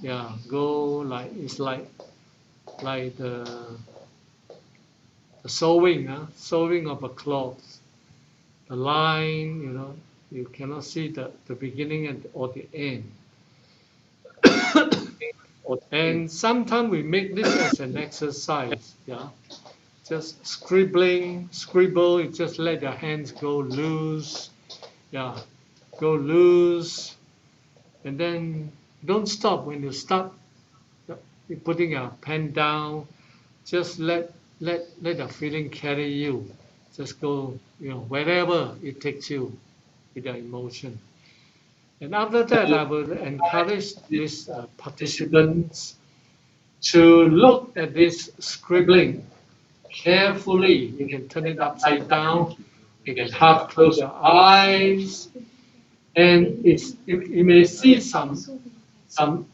Yeah, go like it's like the sewing of a cloth. The line, you know, you cannot see the beginning or the end. And sometimes we make this as an exercise, yeah. Just scribble, you just let your hands go loose, yeah, go loose, and then don't stop when you start putting your pen down. Just let the feeling carry you. Just go, you know, wherever it takes you with the emotion. And after that, I will encourage these participants to look at this scribbling carefully. You can turn it upside down. You can half close your eyes, and you may see some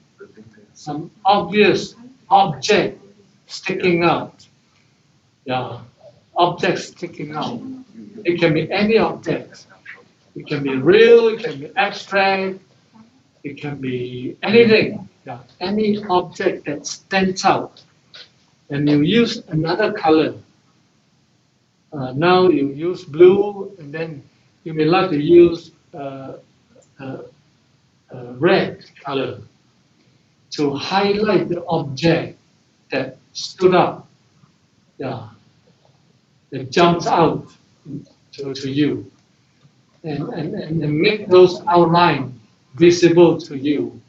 obvious object sticking out. Yeah, objects sticking out. It can be any object. It can be real. It can be abstract. It can be anything. Yeah, any object that stands out. And you use another color. Now you use blue, and then you may like to use red color to highlight the object that stood up, yeah, that jumps out to you, and make those outlines visible to you,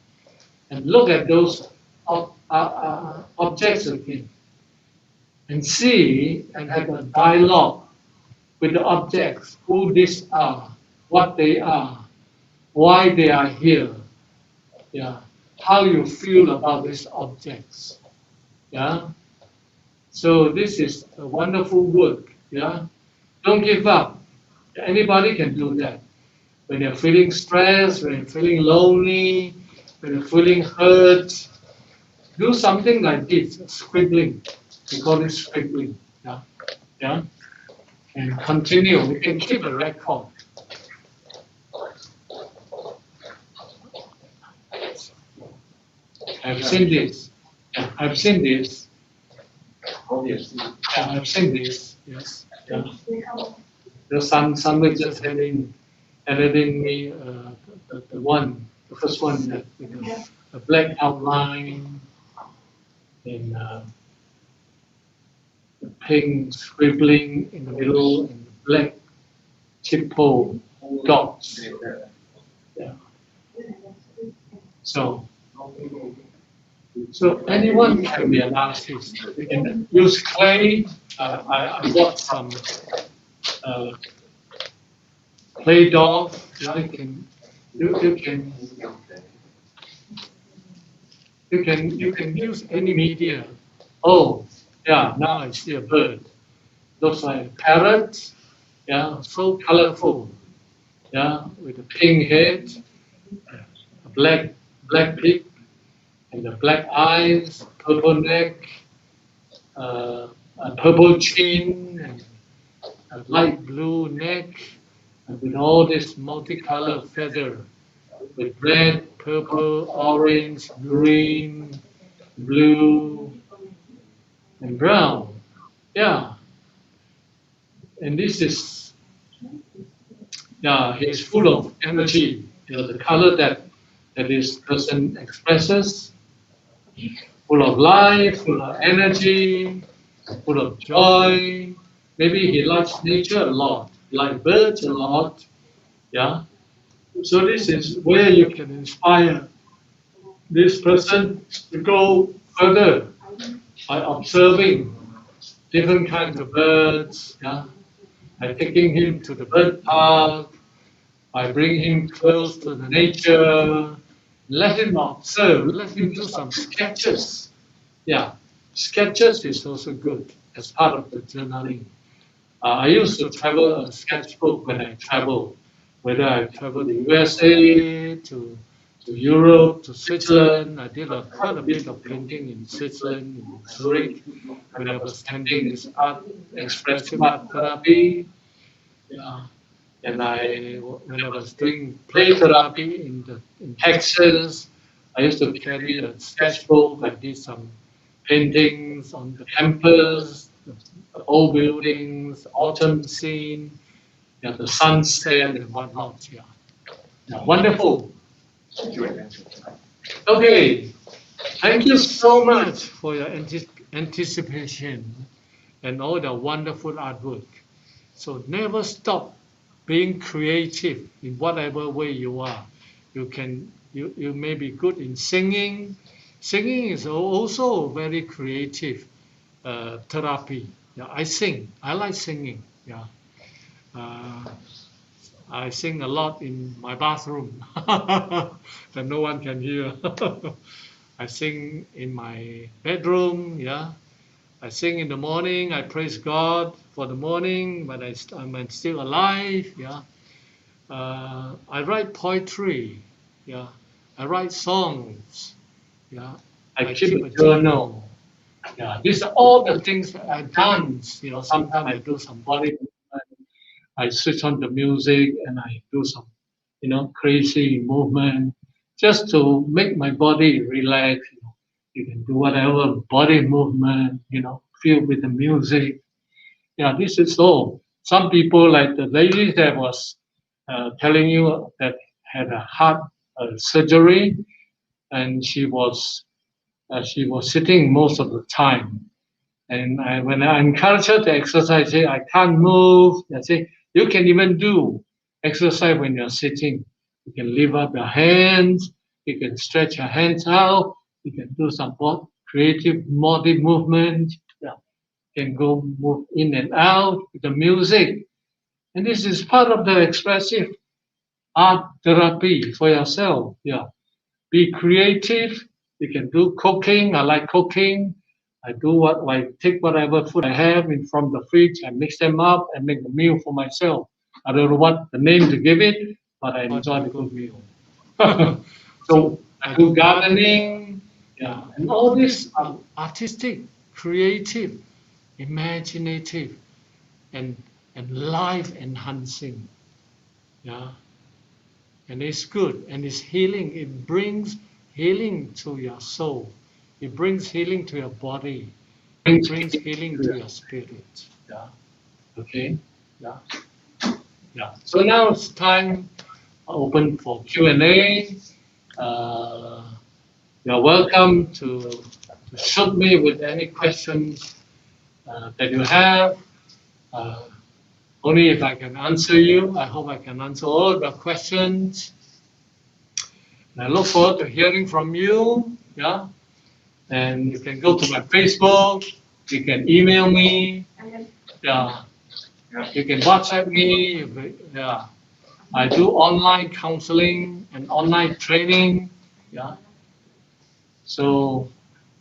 and look at those objects again, and see and have a dialogue with the objects, who these are, what they are, why they are here, yeah, how you feel about these objects, yeah. So this is a wonderful work, yeah. Don't give up. Anybody can do that. When you're feeling stressed, when you're feeling lonely, when you're feeling hurt, do something like this, scribbling. We call it scribbling, yeah, yeah. And continue. We can keep a record. I've seen this. Yeah, I've seen this. Obviously. Yeah, I've seen this. Yes. Yeah. There's somebody just handing me the first one with a black outline and the pink scribbling in the middle and the black typo dots. Yeah. So anyone can be an artist. You can use clay. I bought some clay doll. You can use any media. Oh, yeah. Now I see a bird. Looks like a parrot. Yeah, so colorful. Yeah, with a pink head, a black beak, and the black eyes, purple neck, a purple chin, and a light blue neck, and with all this multicolored feather, with red, purple, orange, green, blue, and brown. Yeah. And this is yeah, he's full of energy. The color that this person expresses, full of life, full of energy, full of joy. Maybe he likes nature a lot, like birds a lot. Yeah. So this is where you can inspire this person to go further by observing different kinds of birds. Yeah. By taking him to the bird park, by bringing him close to the nature, let him observe, let him do some sketches. Yeah, sketches is also good as part of the journaling. I used to travel a sketchbook when I travel, whether I travel to USA, to Europe, to Switzerland. I did quite a bit of painting in Switzerland, in Zurich, when I was attending this art, expressive art therapy. Yeah. And when I was doing play therapy in Texas, I used to carry a sketchbook. I did some paintings on the campus, the old buildings, autumn scene, yeah, the sunset and whatnot. Yeah, yeah, wonderful. Okay, thank you so much for your anticipation and all the wonderful artwork. So never stop being creative in whatever way you are. You may be good in singing. Singing is also very creative therapy. Yeah, I sing. I like singing. Yeah, uh, I sing a lot in my bathroom that no one can hear. I sing in my bedroom. Yeah, I sing in the morning. I praise God for the morning, but I'm still alive. Yeah. I write poetry. Yeah. I write songs. Yeah. I keep a journal. Yeah. These are all the things that I dance. Sometimes I do some body movement. I switch on the music and I do some, crazy movement just to make my body relax. You can do whatever body movement, feel with the music. Yeah, this is all. Some people, like the lady that was telling you that had a heart surgery, and she was sitting most of the time. And when I encourage her to exercise, I say I can't move. I say you can even do exercise when you're sitting. You can lift up your hands. You can stretch your hands out. You can do some creative body movement. Yeah, you can go move in and out with the music. And this is part of the expressive art therapy for yourself. Yeah. Be creative. You can do cooking. I like cooking. I take whatever food I have in from the fridge and mix them up and make a meal for myself. I don't know what the name to give it, but I enjoy the good meal. So I do gardening. Yeah. And all this are artistic, creative, imaginative, and life enhancing. Yeah. And it's good and it's healing. It brings healing to your soul. It brings healing to your body. It brings healing to your spirit. Yeah. Okay. Yeah. Yeah. So now it's time open for Q&A. You're welcome to shoot me with any questions that you have. Only if I can answer you. I hope I can answer all the questions. And I look forward to hearing from you. Yeah. And you can go to my Facebook. You can email me. Yeah. You can WhatsApp me. Yeah. I do online counseling and online training. Yeah. So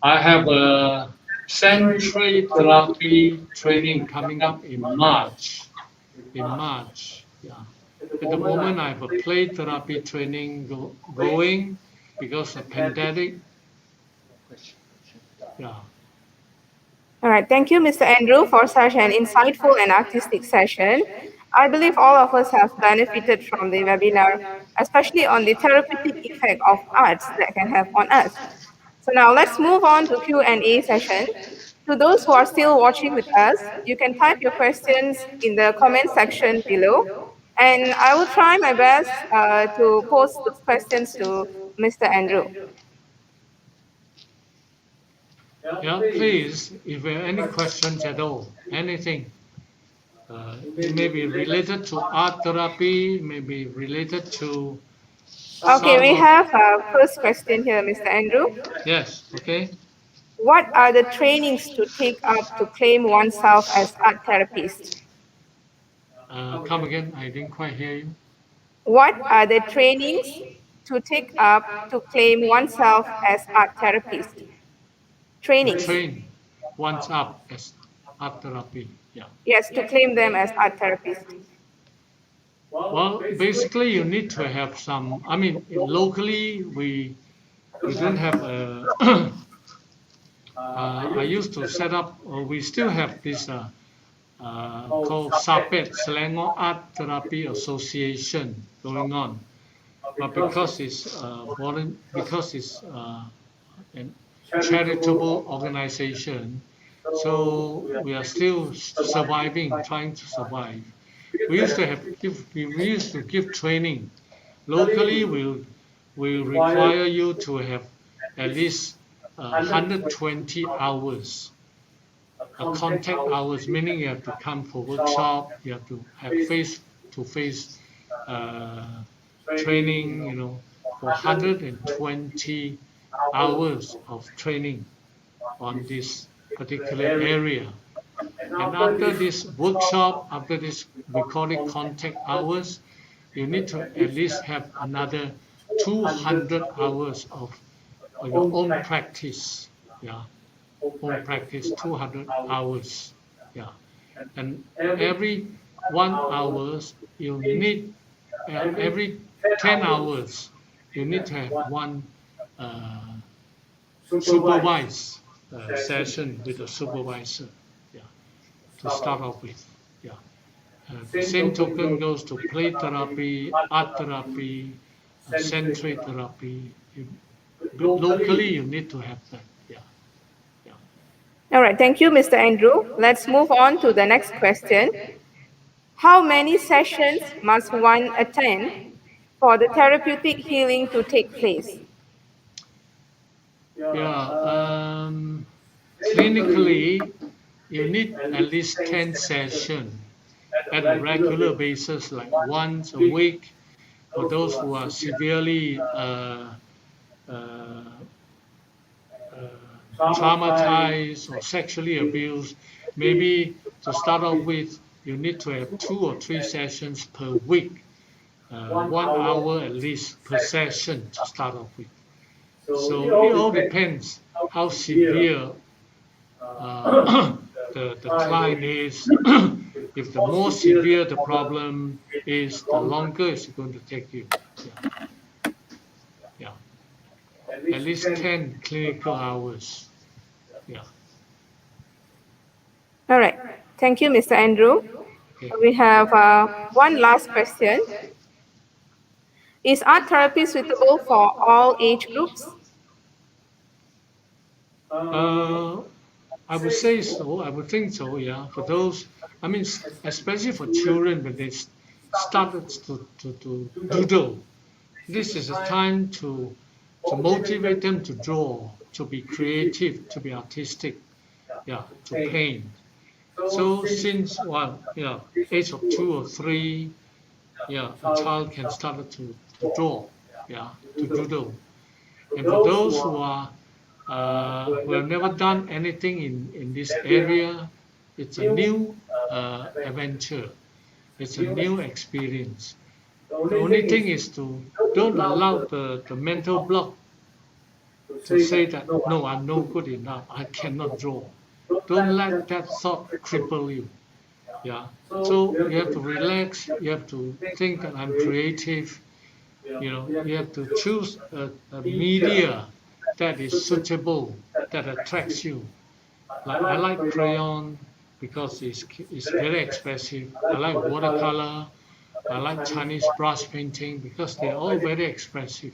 I have a century therapy training coming up in March. Yeah. At the moment, I have a play therapy training going because of pandemic. Yeah. All right, thank you, Mr. Andrew, for such an insightful and artistic session. I believe all of us have benefited from the webinar, especially on the therapeutic effect of arts that can have on us. So now let's move on to Q&A session. To those who are still watching with us, you can type your questions in the comment section below. And I will try my best to pose those questions to Mr. Andrew. Yeah, please, if there are any questions at all, anything, it may be related to art therapy, maybe related to Okay, some we of, have a first question here, Mr. Andrew. yes, okay. What are the trainings to take up to claim oneself as art therapist? Come again, I didn't quite hear you. What are the trainings to take up to claim oneself as art therapist? To Trainings. train one's up as art therapy, yeah. Yes, to claim them as art therapist. Well, basically, you need to have some. I mean, locally, we don't have a. I used to set up. We still have this called SAPET, Selangor Art Therapy Association, going on. But because it's because it's a charitable organization, so we are still surviving, trying to survive. We used to give training. Locally, will require you to have at least 120 hours, contact hours, meaning you have to come for workshop, you have to have face-to-face training, for 120 hours of training on this particular area. And after this workshop, after this, we call it contact hours, you need to at least have another 200 hours of your own practice. Yeah, own practice, 200 hours. Yeah, and every 1 hours you need, every 10 hours you need to have one supervised session with a supervisor. Yeah, to start off with. Yeah. The same token goes to play therapy, art therapy, sensory therapy. Locally, you need to have that. Yeah. Yeah. All right, thank you, Mr. Andrew. Let's move on to the next question. How many sessions must one attend for the therapeutic healing to take place? Yeah. Clinically, you need at least 10 sessions at a regular basis, like once a week. For those who are severely traumatized or sexually abused, maybe to start off with, you need to have 2 or 3 sessions per week, 1 hour at least per session to start off with. So it all depends how severe the client is. If the more severe the problem is, the longer it's going to take you. Yeah. At least 10 clinical hours. Yeah. All right, thank you, Mr. Andrew. Okay. We have one last question. Is art therapy suitable for all age groups? I would say so. I would think so. Yeah. For those, I mean, especially for children, when they started to doodle, this is a time to motivate them to draw, to be creative, to be artistic, yeah, to paint. So since age of 2 or 3, yeah, a child can start to draw, yeah, to doodle. And for those who have never done anything in this area, it's a new adventure. It's a new experience. The only thing is to don't allow the mental block to say that, no, I'm no good enough, I cannot draw. Don't let that thought cripple you. Yeah. So you have to relax. You have to think that I'm creative. You have to choose a media that is suitable, that attracts you. Like I like crayon because it's very expressive. I like watercolor. I like Chinese brush painting because they're all very expressive.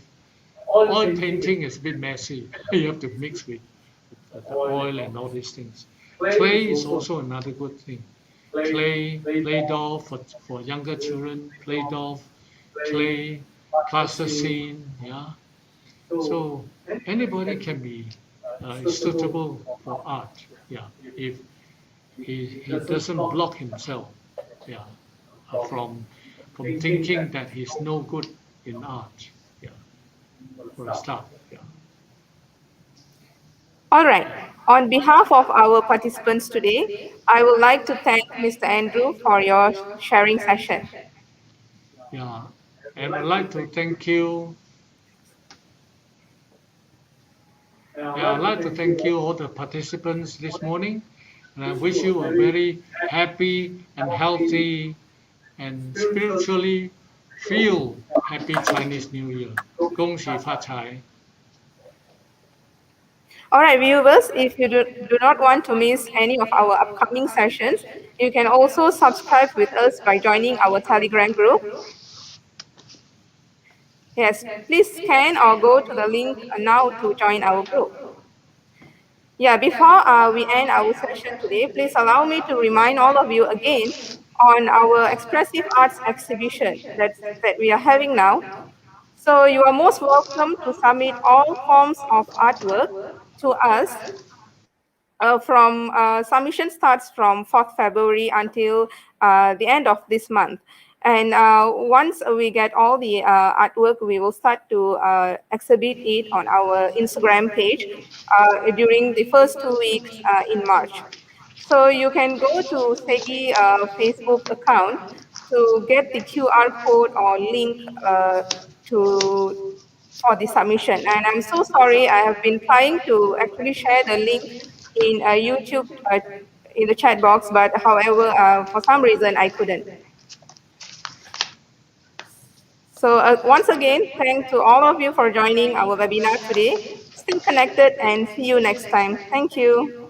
Oil painting is a bit messy. You have to mix with the oil and all these things. Clay is also another good thing. play doll for younger children, play doll, play, plasticine, yeah. So anybody can be suitable for art, yeah, if he doesn't block himself, yeah, from thinking that he's no good in art, yeah, for a start, yeah. All right. On behalf of our participants today, I would like to thank Mr. Andrew for your sharing session. Yeah, and I'd like to thank you. Yeah, I'd like to thank you all the participants this morning, and I wish you a very happy and healthy and spiritually feel happy Chinese New Year. 恭喜发财. All right, viewers, if you do not want to miss any of our upcoming sessions, you can also subscribe with us by joining our Telegram group. Yes, please scan or go to the link now to join our group. Yeah, before we end our session today, please allow me to remind all of you again on our expressive arts exhibition that we are having now. So you are most welcome to submit all forms of artwork to us. Submission starts from 4th February until the end of this month. And once we get all the artwork, we will start to exhibit it on our Instagram page during the first 2 weeks in March. So you can go to Segi Facebook account to get the QR code or link for the submission. And I'm so sorry, I have been trying to actually share the link in YouTube in the chat box, but however, for some reason, I couldn't. So once again, thanks to all of you for joining our webinar today. Stay connected and see you next time. Thank you.